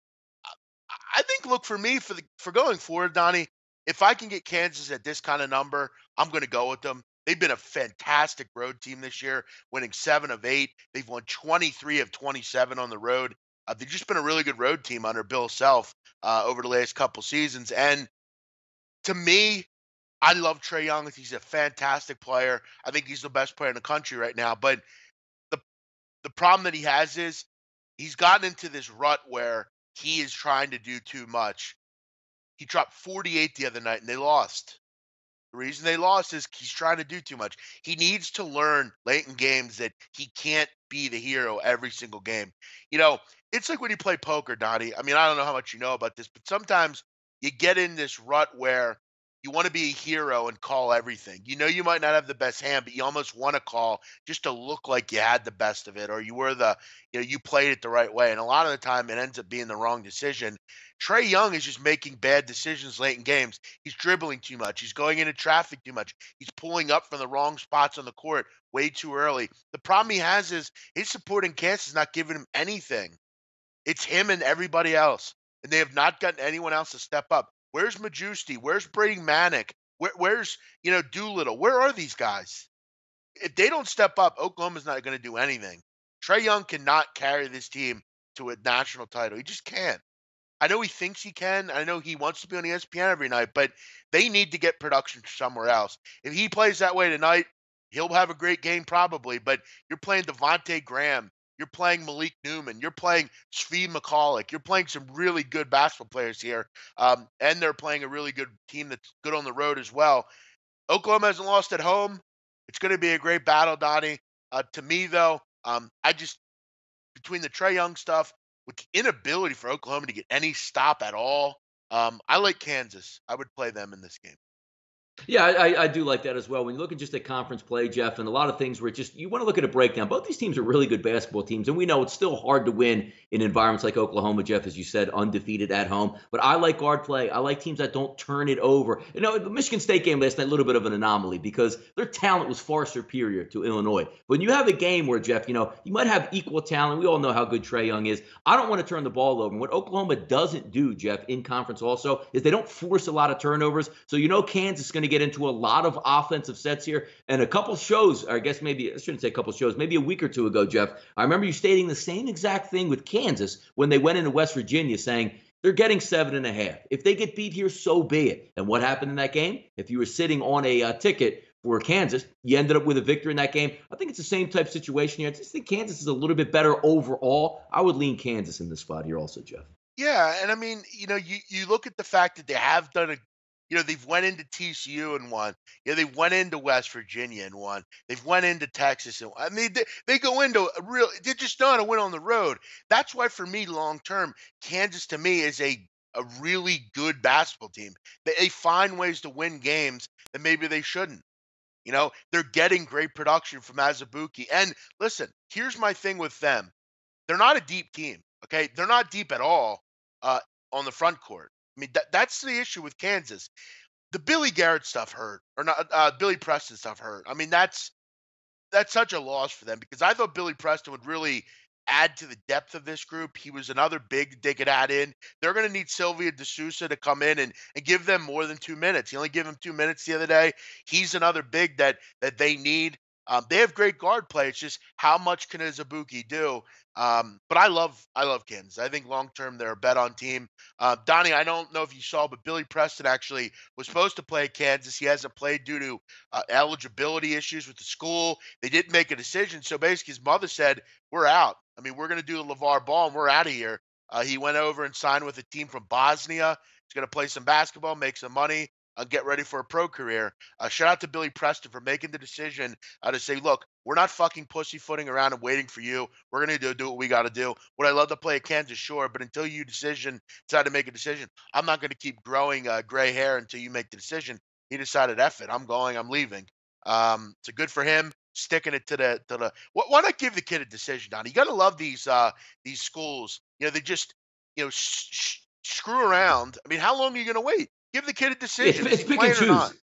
I think, look, for me, for going forward, Donnie, if I can get Kansas at this kind of number, I'm going to go with them. They've been a fantastic road team this year, winning 7 of 8. They've won 23 of 27 on the road. They've just been a really good road team under Bill Self over the last couple seasons. And to me, I love Trae Young. He's a fantastic player. I think he's the best player in the country right now. But the problem that he has is he's gotten into this rut where he is trying to do too much. He dropped 48 the other night, and they lost. The reason they lost is he's trying to do too much. He needs to learn late in games that he can't be the hero every single game. It's like when you play poker, Donnie. I mean, I don't know how much you know about this, but sometimes you get in this rut where you want to be a hero and call everything. You might not have the best hand, but you almost want to call just to look like you had the best of it, or you were you played it the right way. And a lot of the time it ends up being the wrong decision. Trae Young is just making bad decisions late in games. He's dribbling too much. He's going into traffic too much. He's pulling up from the wrong spots on the court way too early. The problem he has is his supporting cast is not giving him anything. It's him and everybody else. And they have not gotten anyone else to step up. Where's Majewski? Where's Brady Manick? Where's Doolittle? Where are these guys? If they don't step up, Oklahoma's not going to do anything. Trae Young cannot carry this team to a national title. He just can't. I know he thinks he can. I know he wants to be on ESPN every night, but they need to get production somewhere else. If he plays that way tonight, he'll have a great game probably. But you're playing Devontae Graham, you're playing Malik Newman, you're playing Svi McCulloch, you're playing some really good basketball players here, and they're playing a really good team that's good on the road as well. Oklahoma hasn't lost at home. It's going to be a great battle, Donnie. To me, though, I just between the Trey Young stuff, with the inability for Oklahoma to get any stop at all, I like Kansas. I would play them in this game. Yeah, I do like that as well. When you look at just the conference play, Jeff, and a lot of things where it just you want to look at a breakdown. Both these teams are really good basketball teams, and we know it's still hard to win in environments like Oklahoma, Jeff, as you said, undefeated at home. But I like guard play. I like teams that don't turn it over. You know, the Michigan State game last night, a little bit of an anomaly because their talent was far superior to Illinois. When you have a game where, Jeff, you might have equal talent. We all know how good Trey Young is. I don't want to turn the ball over. And what Oklahoma doesn't do, Jeff, in conference also, is they don't force a lot of turnovers. So Kansas is going to get into a lot of offensive sets here. And a couple shows, or I guess maybe, I shouldn't say a couple shows, maybe a week or two ago, Jeff, I remember you stating the same exact thing with Kansas when they went into West Virginia saying they're getting 7.5. If they get beat here, so be it. And what happened in that game? If you were sitting on a ticket for Kansas, you ended up with a victory in that game. I think it's the same type situation here. I just think Kansas is a little bit better overall. I would lean Kansas in this spot here also, Jeff. Yeah, and I mean, you look at the fact that they have done they've went into TCU and won. They went into West Virginia and won. They've went into Texas and I mean, they go into a real. They just know how to win on the road. That's why, for me, long term, Kansas to me is a really good basketball team. They find ways to win games that maybe they shouldn't. They're getting great production from Azubuike. And listen, here's my thing with them. They're not a deep team. Okay, they're not deep at all on the front court. I mean, that's the issue with Kansas. The Billy Garrett stuff hurt, or not? Billy Preston stuff hurt. I mean, that's such a loss for them because I thought Billy Preston would really add to the depth of this group. He was another big they could add in. They're going to need Sylvia DeSouza to come in and give them more than 2 minutes. He only gave him 2 minutes the other day. He's another big that they need. They have great guard play. It's just how much can Azubuike do? But I love Kansas. I think long term they're a bet on team. Donnie, I don't know if you saw, but Billy Preston actually was supposed to play at Kansas. He hasn't played due to eligibility issues with the school. They didn't make a decision. So basically his mother said, we're out. I mean, we're going to do a LeVar Ball and we're out of here. He went over and signed with a team from Bosnia. He's going to play some basketball, make some money, get ready for a pro career. Shout out to Billy Preston for making the decision to say, look, we're not fucking pussyfooting around and waiting for you. We're going to do what we got to do. Would I love to play at Kansas? Sure. But until you decide to make a decision, I'm not going to keep growing gray hair until you make the decision. He decided, F it. I'm leaving. So good for him. Sticking it to the. Why not give the kid a decision, Don? You got to love these schools. They just screw around. I mean, how long are you going to wait? Give the kid a decision. It's pick and choose.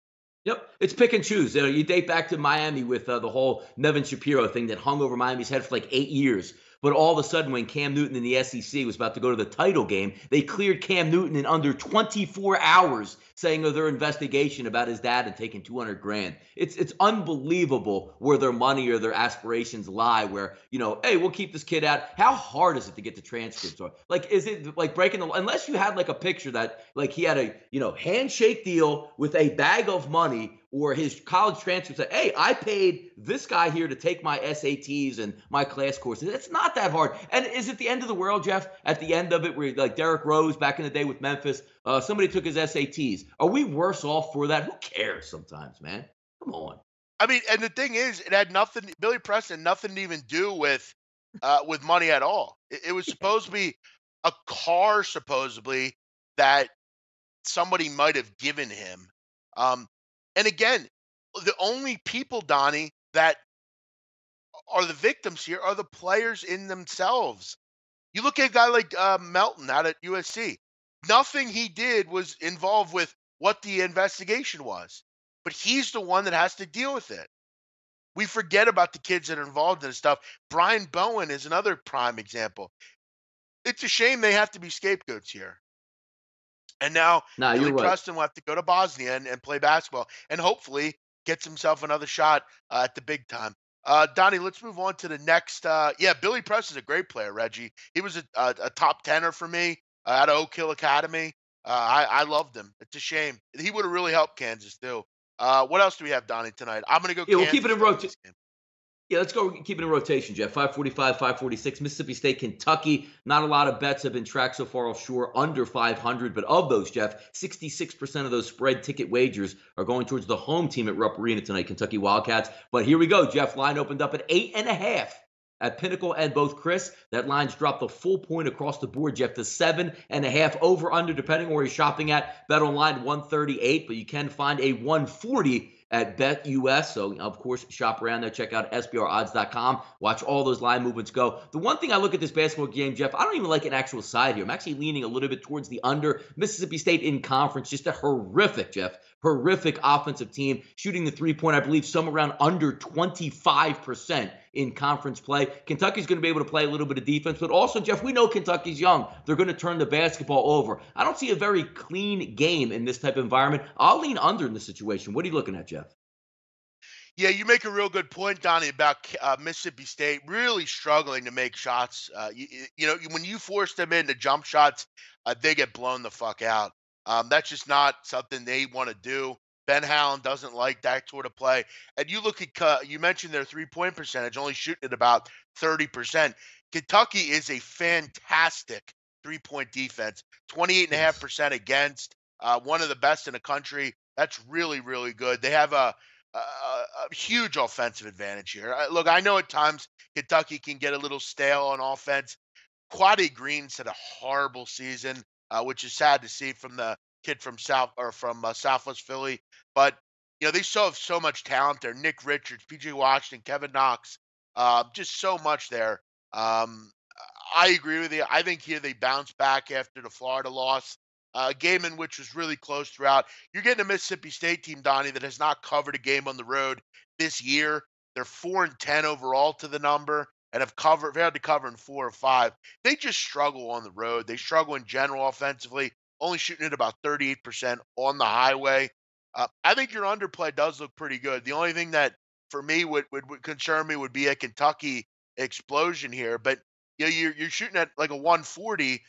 Yep, it's pick and choose. You date back to Miami with the whole Nevin Shapiro thing that hung over Miami's head for like 8 years. But all of a sudden, when Cam Newton in the SEC was about to go to the title game, they cleared Cam Newton in under 24 hours, saying of their investigation about his dad and taking $200,000. It's unbelievable where their money or their aspirations lie. Where hey, we'll keep this kid out. How hard is it to get the transcripts? Like, is it like breaking the? Unless you had like a picture that like he had a handshake deal with a bag of money. Or his college transcript said, hey, I paid this guy here to take my SATs and my class courses. It's not that hard. And is it the end of the world, Jeff? At the end of it, where like Derrick Rose back in the day with Memphis, somebody took his SATs. Are we worse off for that? Who cares sometimes, man? Come on. I mean, and the thing is, it had nothing, Billy Preston, nothing to even do with money at all. It was supposed to be a car, supposedly, that somebody might have given him. And again, the only people, Donnie, that are the victims here are the players in themselves. You look at a guy like Melton out at USC. Nothing he did was involved with what the investigation was. But he's the one that has to deal with it. We forget about the kids that are involved in this stuff. Brian Bowen is another prime example. It's a shame they have to be scapegoats here. And now Billy Preston will have to go to Bosnia and play basketball and hopefully gets himself another shot at the big time. Donnie, let's move on to the next. Billy Preston's a great player, Reggie. He was a top tenner for me. out of Oak Hill Academy. I loved him. It's a shame. He would have really helped Kansas too. What else do we have, Donnie, tonight? I'm going to go Yeah, we'll keep it Kansas in though in rotation. this game. Yeah, let's go keep it in rotation, Jeff. 545, 546, Mississippi State, Kentucky. Not a lot of bets have been tracked so far offshore, under 500. But of those, Jeff, 66% of those spread ticket wagers are going towards the home team at Rupp Arena tonight, Kentucky Wildcats. But here we go, Jeff. Line opened up at 8.5 at Pinnacle and both Chris. That line's dropped a full point across the board, Jeff, to 7.5 over under, depending on where you're shopping at. Bet online 138, but you can find a 140 at BetUS. So, of course, shop around there. Check out SBRodds.com. Watch all those line movements go. The one thing I look at this basketball game, Jeff, I don't even like an actual side here. I'm actually leaning a little bit towards the under. Mississippi State in conference, just a horrific offensive team. Shooting the three-point, I believe, somewhere around under 25% in conference play. Kentucky's going to be able to play a little bit of defense, but also, Jeff, we know Kentucky's young. They're going to turn the basketball over. I don't see a very clean game in this type of environment. I'll lean under in this situation. What are you looking at, Jeff? Yeah, you make a real good point, Donnie, about Mississippi State really struggling to make shots. When you force them into jump shots, they get blown the fuck out. That's just not something they want to do. Ben Howland doesn't like that sort of play. And you look at, you mentioned their 3-point percentage, only shooting at about 30%. Kentucky is a fantastic 3-point defense, 28.5% against, one of the best in the country. That's really, really good. They have a huge offensive advantage here. Look, I know at times Kentucky can get a little stale on offense. Quade Green's had a horrible season, which is sad to see from the kid from Southwest Philly. But they still have so much talent there. Nick Richards, PJ Washington, Kevin Knox, just so much there. I agree with you. I think here they bounce back after the Florida loss. A game in which was really close throughout. You're getting a Mississippi State team, Donnie, that has not covered a game on the road this year. They're 4-10 overall to the number and have had to cover in 4 or 5. They just struggle on the road. They struggle in general offensively, only shooting at about 38% on the highway. I think your underplay does look pretty good. The only thing that for me would concern me would be a Kentucky explosion here. But you're shooting at like a 140.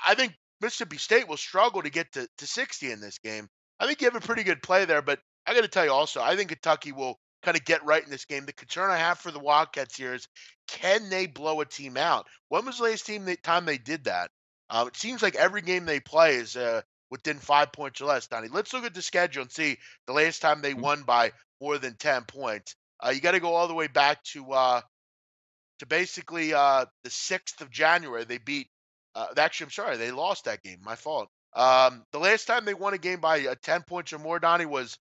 I think Mississippi State will struggle to get to 60 in this game. I think you have a pretty good play there, but I got to tell you also, I think Kentucky will kind of get right in this game. The concern I have for the Wildcats here is, can they blow a team out? When was the last time they did that? It seems like every game they play is within 5 points or less, Donnie. Let's look at the schedule and see the last time they won by more than 10 points. You got to go all the way back to basically the 6th of January. They beat actually, I'm sorry, they lost that game. My fault. The last time they won a game by 10 points or more, Donnie, was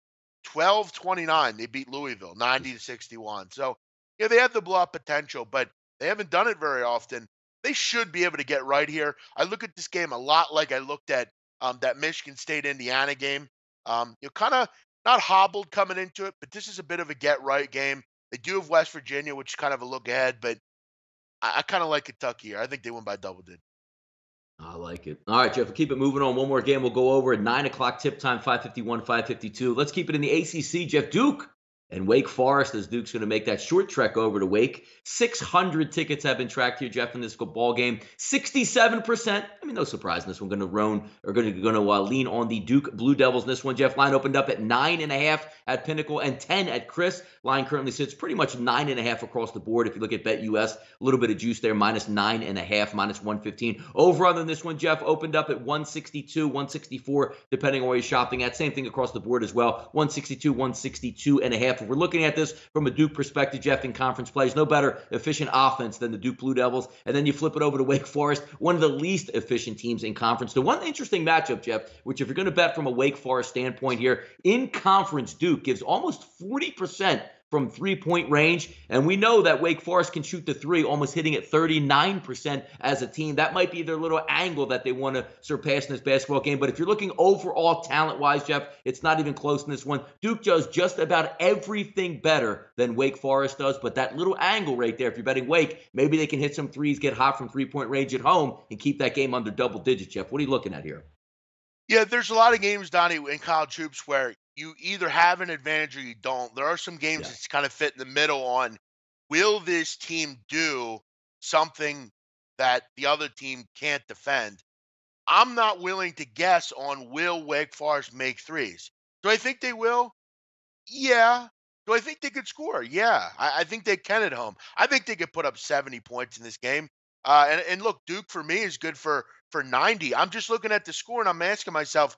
12-29. They beat Louisville 90-61. So, they have the blow up potential, but they haven't done it very often. They should be able to get right here. I look at this game a lot like I looked at that Michigan State Indiana game. Kind of not hobbled coming into it, but this is a bit of a get right game. They do have West Virginia, which is kind of a look ahead, but I kind of like Kentucky here. I think they win by double digits. I like it. All right, Jeff, we'll keep it moving on. One more game we'll go over at 9 o'clock tip time, 5:51, 5:52. Let's keep it in the ACC. Jeff, Duke and Wake Forest, as Duke's going to make that short trek over to Wake. 600 tickets have been tracked here, Jeff, in this ball game. 67%. I mean, no surprise in this one. Going to lean on the Duke Blue Devils in this one. Jeff, line opened up at 9.5 at Pinnacle and 10 at Chris. Line currently sits pretty much 9.5 across the board. If you look at BetUS, a little bit of juice there, minus 9.5, minus 115. Over on this one, Jeff, opened up at 162, 164, depending on where you're shopping at. Same thing across the board as well. 162, 162.5. If we're looking at this from a Duke perspective, Jeff, in conference plays, no better efficient offense than the Duke Blue Devils. And then you flip it over to Wake Forest, one of the least efficient teams in conference. The one interesting matchup, Jeff, which if you're going to bet from a Wake Forest standpoint here, in conference, Duke gives almost 40% from three-point range. And we know that Wake Forest can shoot the three, almost hitting at 39% as a team. That might be their little angle that they want to surpass in this basketball game. But if you're looking overall talent-wise, Jeff, it's not even close in this one. Duke does just about everything better than Wake Forest does. But that little angle right there, if you're betting Wake, maybe they can hit some threes, get hot from three-point range at home, and keep that game under double digits, Jeff. What are you looking at here? Yeah, there's a lot of games, Donnie, in college hoops where you either have an advantage or you don't. There are some games that's kind of fit in the middle on, will this team do something that the other team can't defend. I'm not willing to guess on will Wake Forest make threes. Do I think they will? Yeah. Do I think they could score? Yeah. I think they can at home. I think they could put up 70 points in this game. And look, Duke for me is good for 90. I'm just looking at the score and I'm asking myself,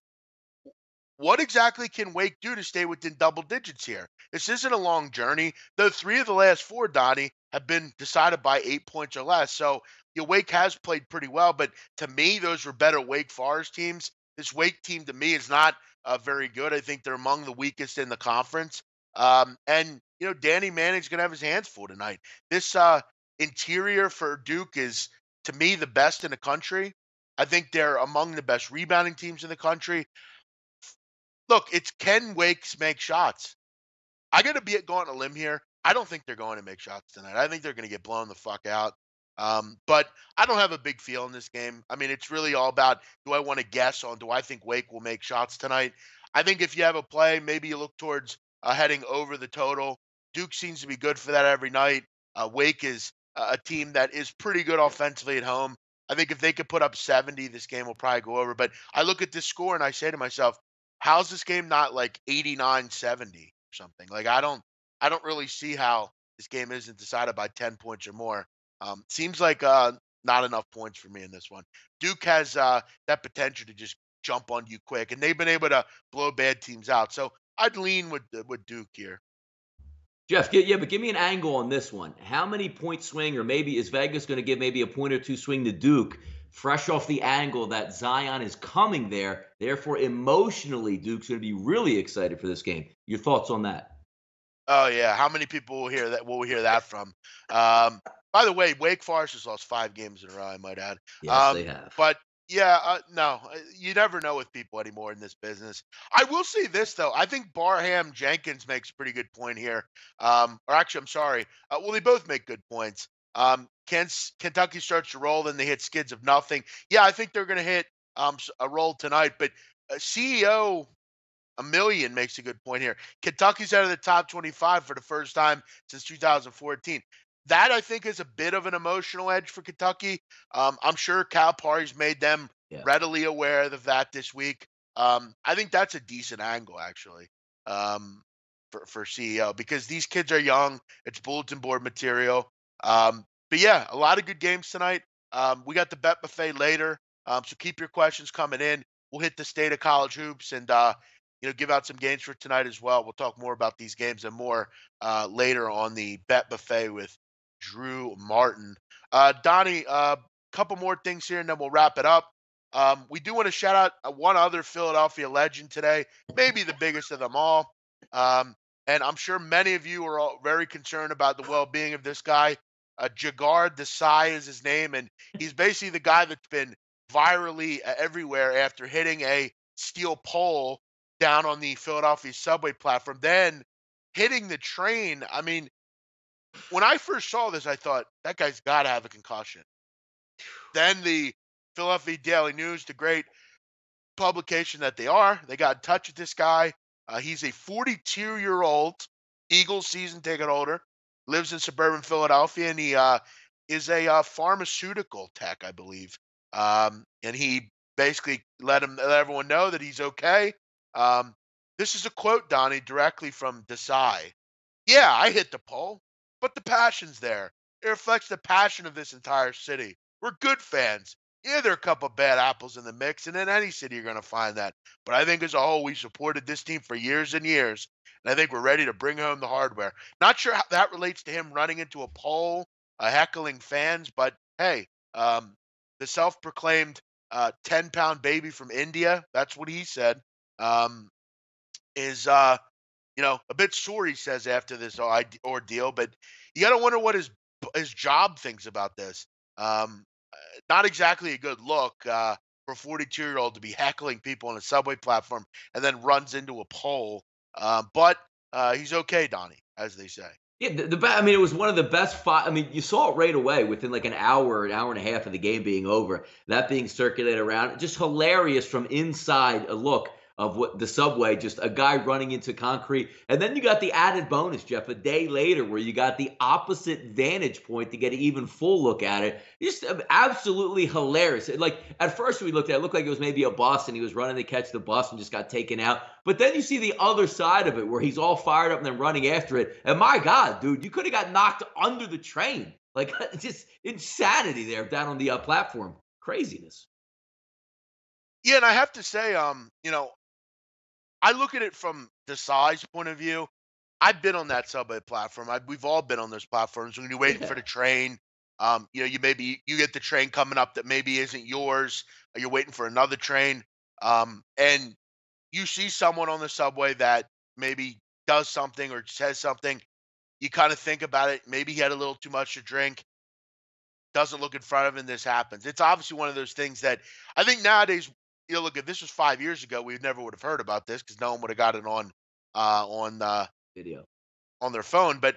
what exactly can Wake do to stay within double digits here? This isn't a long journey. Though 3 of the last 4, Donnie, have been decided by 8 points or less. So Wake has played pretty well, but to me, those were better Wake Forest teams. This Wake team to me is not very good. I think they're among the weakest in the conference. And Danny Manning's gonna have his hands full tonight. This interior for Duke is to me the best in the country. I think they're among the best rebounding teams in the country. Look, it's can Wakes make shots? I got to be going on a limb here. I don't think they're going to make shots tonight. I think they're going to get blown the fuck out. But I don't have a big feel in this game. I mean, it's really all about, do I want to guess on, do I think Wake will make shots tonight? I think if you have a play, maybe you look towards heading over the total. Duke seems to be good for that every night. Wake is a team that is pretty good offensively at home. I think if they could put up 70, this game will probably go over. But I look at this score and I say to myself, how's this game not like 89-70 or something? Like I don't really see how this game isn't decided by 10 points or more. Seems like not enough points for me in this one. Duke has that potential to just jump on you quick, and they've been able to blow bad teams out. So I'd lean with Duke here. Jeff, but give me an angle on this one. How many point swing, or maybe is Vegas going to give maybe a point or two swing to Duke, fresh off the angle that Zion is coming there? Therefore, emotionally, Duke's going to be really excited for this game. Your thoughts on that? Oh yeah, how many people will hear that? Will we hear that from? By the way, Wake Forest has lost 5 games in a row, I might add. Yes, they have. But yeah, no, you never know with people anymore in this business. I will say this though, I think Barham Jenkins makes a pretty good point here. Or actually, I'm sorry. Well, they both make good points. Kentucky starts to roll, then they hit skids of nothing. Yeah, I think they're going to hit a roll tonight. But CEO a million makes a good point here. Kentucky's out of the top 25 for the first time since 2014. That I think is a bit of an emotional edge for Kentucky. I'm sure Calipari's made them readily aware of that this week. I think that's a decent angle actually for CEO because these kids are young. It's bulletin board material. But yeah, a lot of good games tonight. We got the bet buffet later, so keep your questions coming in. We'll hit the state of college hoops and give out some games for tonight as well. We'll talk more about these games and more later on the bet buffet with Drew Martin. Donnie, a couple more things here and then we'll wrap it up. We do want to shout out one other Philadelphia legend today, maybe the biggest of them all. And I'm sure many of you are all very concerned about the well-being of this guy. Jagard Desai is his name, and he's basically the guy that's been virally everywhere after hitting a steel pole down on the Philadelphia subway platform, then hitting the train. I mean, when I first saw this, I thought that guy's got to have a concussion. Then the Philadelphia Daily News, the great publication that they got in touch with this guy. He's a 42-year-old Eagles season ticket holder, lives in suburban Philadelphia, and he is a pharmaceutical tech, I believe. And he basically let everyone know that he's okay. This is a quote, Donnie, directly from Desai. Yeah, I hit the pole, but the passion's there. It reflects the passion of this entire city. We're good fans. Yeah, there are a couple of bad apples in the mix, and in any city you're going to find that. But I think as a whole, we supported this team for years and years, and I think we're ready to bring home the hardware. Not sure how that relates to him running into a pole, heckling fans, but hey, the self-proclaimed 10-pound baby from India, that's what he said, is a bit sore, he says, after this ordeal. But you got to wonder what his job thinks about this. Not exactly a good look for a 42-year-old to be heckling people on a subway platform and then runs into a pole. But he's okay, Donnie, as they say. Yeah, I mean, it was one of the best five. I mean, you saw it right away within like an hour and a half of the game being over. That being circulated around, just hilarious from inside a look of what the subway, just a guy running into concrete. And then you got the added bonus, Jeff, a day later, where you got the opposite vantage point to get an even full look at it. Just absolutely hilarious. Like at first we looked at it, looked like it was maybe a bus and he was running to catch the bus and just got taken out. But then you see the other side of it where he's all fired up and then running after it. And my God, dude, you could have got knocked under the train. Like just insanity there down on the platform. Craziness. Yeah, and I have to say, I look at it from the size point of view. I've been on that subway platform. We've all been on those platforms when you're waiting for Yeah. the train. You get the train coming up that maybe isn't yours. You're waiting for another train, and you see someone on the subway that maybe does something or says something. You kind of think about it. Maybe he had a little too much to drink. Doesn't look in front of him. This happens. It's obviously one of those things that I think nowadays. Look, if this was 5 years ago, we never would have heard about this because no one would have got it uh, on uh, Video. on their phone. But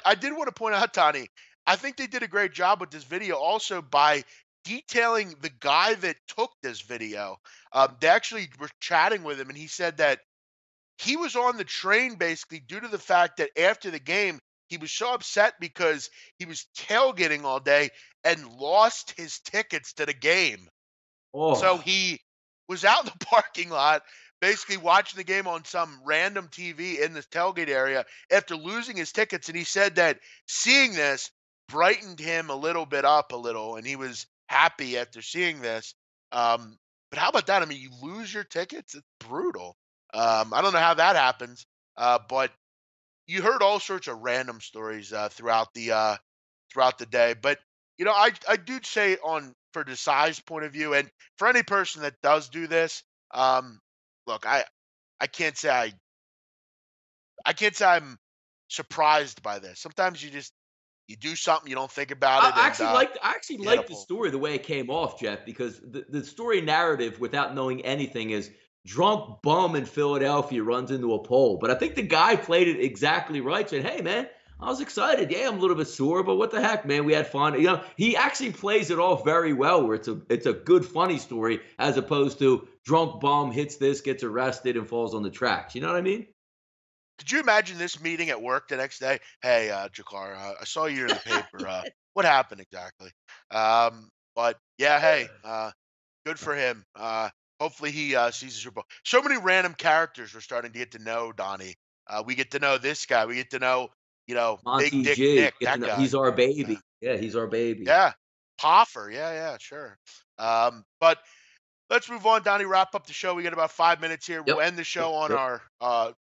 I did want to point out, Tony, I think they did a great job with this video also by detailing the guy that took this video. They actually were chatting with him, and he said that he was on the train basically due to the fact that after the game, he was so upset because he was tailgating all day and lost his tickets to the game. So Oh, he was out in the parking lot, basically watching the game on some random TV in the tailgate area after losing his tickets. And he said that seeing this brightened him a little bit up a little, and he was happy after seeing this. But how about that? I mean, you lose your tickets; it's brutal. I don't know how that happens, but you heard all sorts of random stories throughout the day. But I do say on for the size point of view, and for any person that does do this, look, I can't say I can't say I'm surprised by this. Sometimes you do something, you don't think about it, and I actually you hit a like the pole. story the way it came off, Jeff, because the story narrative, without knowing anything, is drunk bum in Philadelphia runs into a pole. But I think the guy played it exactly right. Said, "Hey, man, I was excited. Yeah, I'm a little bit sore, but what the heck, man? We had fun." He actually plays it off very well, where it's a good, funny story as opposed to drunk bum hits this, gets arrested, and falls on the tracks. You know what I mean? Could you imagine this meeting at work the next day? Hey, Jakar, I saw you in the paper. What happened exactly? But yeah, hey, good for him. Hopefully he sees the Super Bowl. So many random characters we're starting to get to know, Donnie. We get to know this guy. We get to know, Big Monty Dick G, Nick, that guy. he's our Yeah, baby. Yeah, he's our baby. yeah. Poffer. Yeah, yeah, sure. But let's move on, Donnie. Wrap up the show. We got about 5 minutes here. We'll Yep. end the Yep. show on Yep. our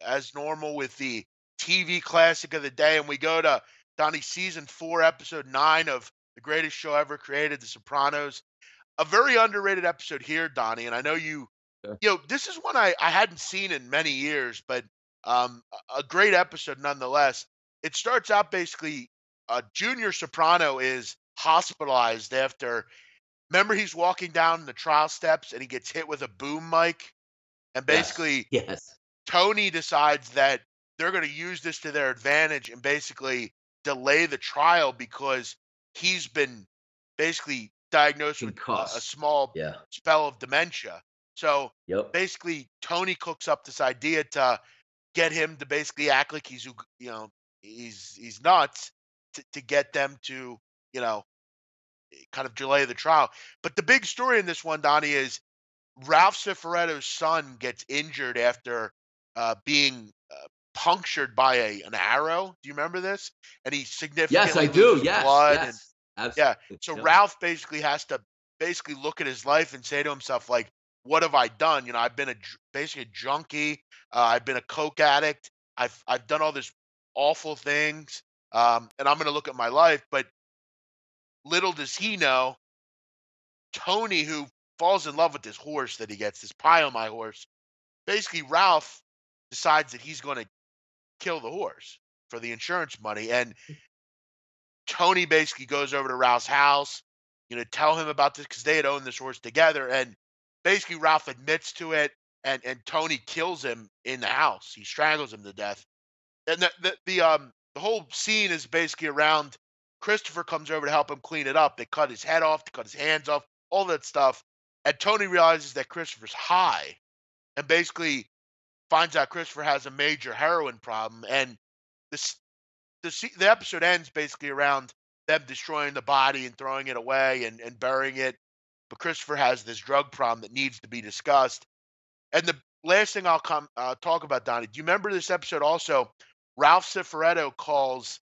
as normal with the TV classic of the day, and we go to Donnie season 4, episode 9 of the greatest show ever created, The Sopranos. A very underrated episode here, Donnie. And I know Okay. this is one I hadn't seen in many years, but a great episode nonetheless. It starts out basically Junior Soprano is hospitalized after. Remember, he's walking down the trial steps and he gets hit with a boom mic. And Yes. basically, Yes. Tony decides that they're going to use this to their advantage and basically delay the trial because he's been basically diagnosed with a Concussed. small Yeah. spell of dementia. So Yep. basically, Tony cooks up this idea to get him to basically act like he's nuts to get them to you know kind of delay the trial. But the big story in this one, Donnie, is Ralph Cifaretto's son gets injured after being punctured by an arrow. Do you remember this? And he Yes, I significantly do. loses Yes. blood. And Yes. yeah, Absolutely. so Yep. Ralph basically has to basically look at his life and say to himself, like, what have I done? I've been basically a junkie. I've been a coke addict. I've done all this awful things. And I'm going to look at my life. But little does he know, Tony, who falls in love with this horse that he gets, this pie on my horse, basically Ralph decides that he's going to kill the horse for the insurance money. And Tony basically goes over to Ralph's house, tell him about this because they had owned this horse together. And basically Ralph admits to it, and Tony kills him in the house. He strangles him to death. And the whole scene is basically around Christopher comes over to help him clean it up. They cut his head off, they cut his hands off, all that stuff. And Tony realizes that Christopher's high. and basically finds out Christopher has a major heroin problem, and this the episode ends basically around them destroying the body and throwing it away and burying it. But Christopher has this drug problem that needs to be discussed. And the last thing I'll talk about, Donnie, do you remember this episode also? Ralph Cifaretto calls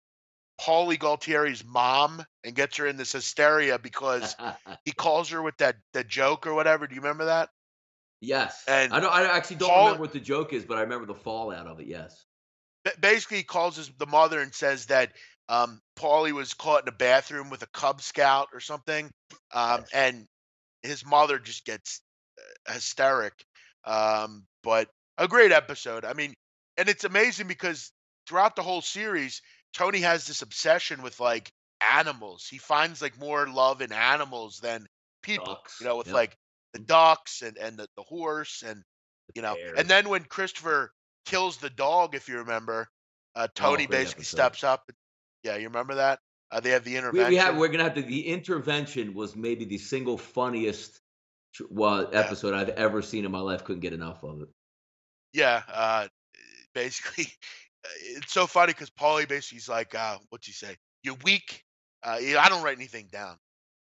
Paulie Gualtieri's mom and gets her in this hysteria because he calls her with that joke or whatever. Do you remember that? Yes. And I actually don't Paul remember what the joke is, but I remember the fallout of it. Yes. basically calls the mother and says that Paulie was caught in a bathroom with a Cub Scout or something, Yes. and his mother just gets hysteric. But a great episode. I mean, and it's amazing because throughout the whole series, Tony has this obsession with like animals. He finds like more love in animals than people, Ducks. with Yep. like the ducks and the horse and and Bears. then when Christopher kills the dog, if you remember, Oh, Tony great basically episode. steps up. Yeah, you remember that? They have the intervention. We're gonna have to. The intervention was maybe the single funniest Yeah, episode I've ever seen in my life. Couldn't get enough of it. yeah. Basically, it's so funny because Paulie basically he's like, what's he say? You're weak. I don't write anything down.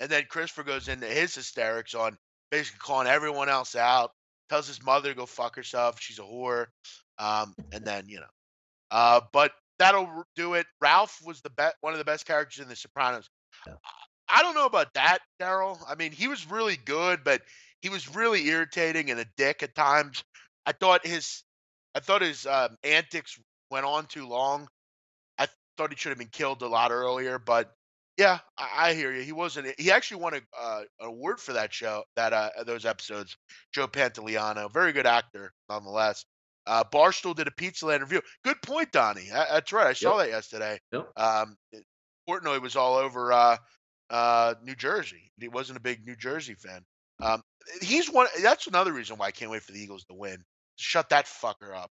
And then Christopher goes into his hysterics on basically calling everyone else out, tells his mother to go fuck herself. She's a whore. And then, but that'll do it. Ralph was one of the best characters in The Sopranos. Yeah. I don't know about that, Daryl. I mean, he was really good, but he was really irritating and a dick at times. I thought his, I thought his antics went on too long. I thought he should have been killed a lot earlier, but yeah, I hear you. He wasn't. He actually won an award for that show, those episodes. Joe Pantoliano, very good actor, nonetheless. Barstool did a Pizza Land review. Good point, Donnie. That's right. I saw Yep. that yesterday. Yep. Portnoy was all over New Jersey. He wasn't a big New Jersey fan. Um, he's one. That's another reason why I can't wait for the Eagles to win. Shut that fucker up.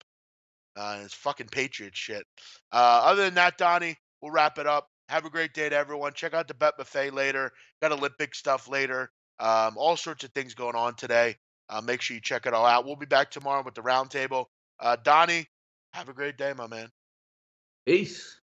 It's fucking Patriot shit. Other than that, Donnie, we'll wrap it up. Have a great day to everyone. Check out the Bet Buffet later. Got Olympic stuff later. All sorts of things going on today. Make sure you check it all out. We'll be back tomorrow with the roundtable. Donnie, have a great day, my man. Peace.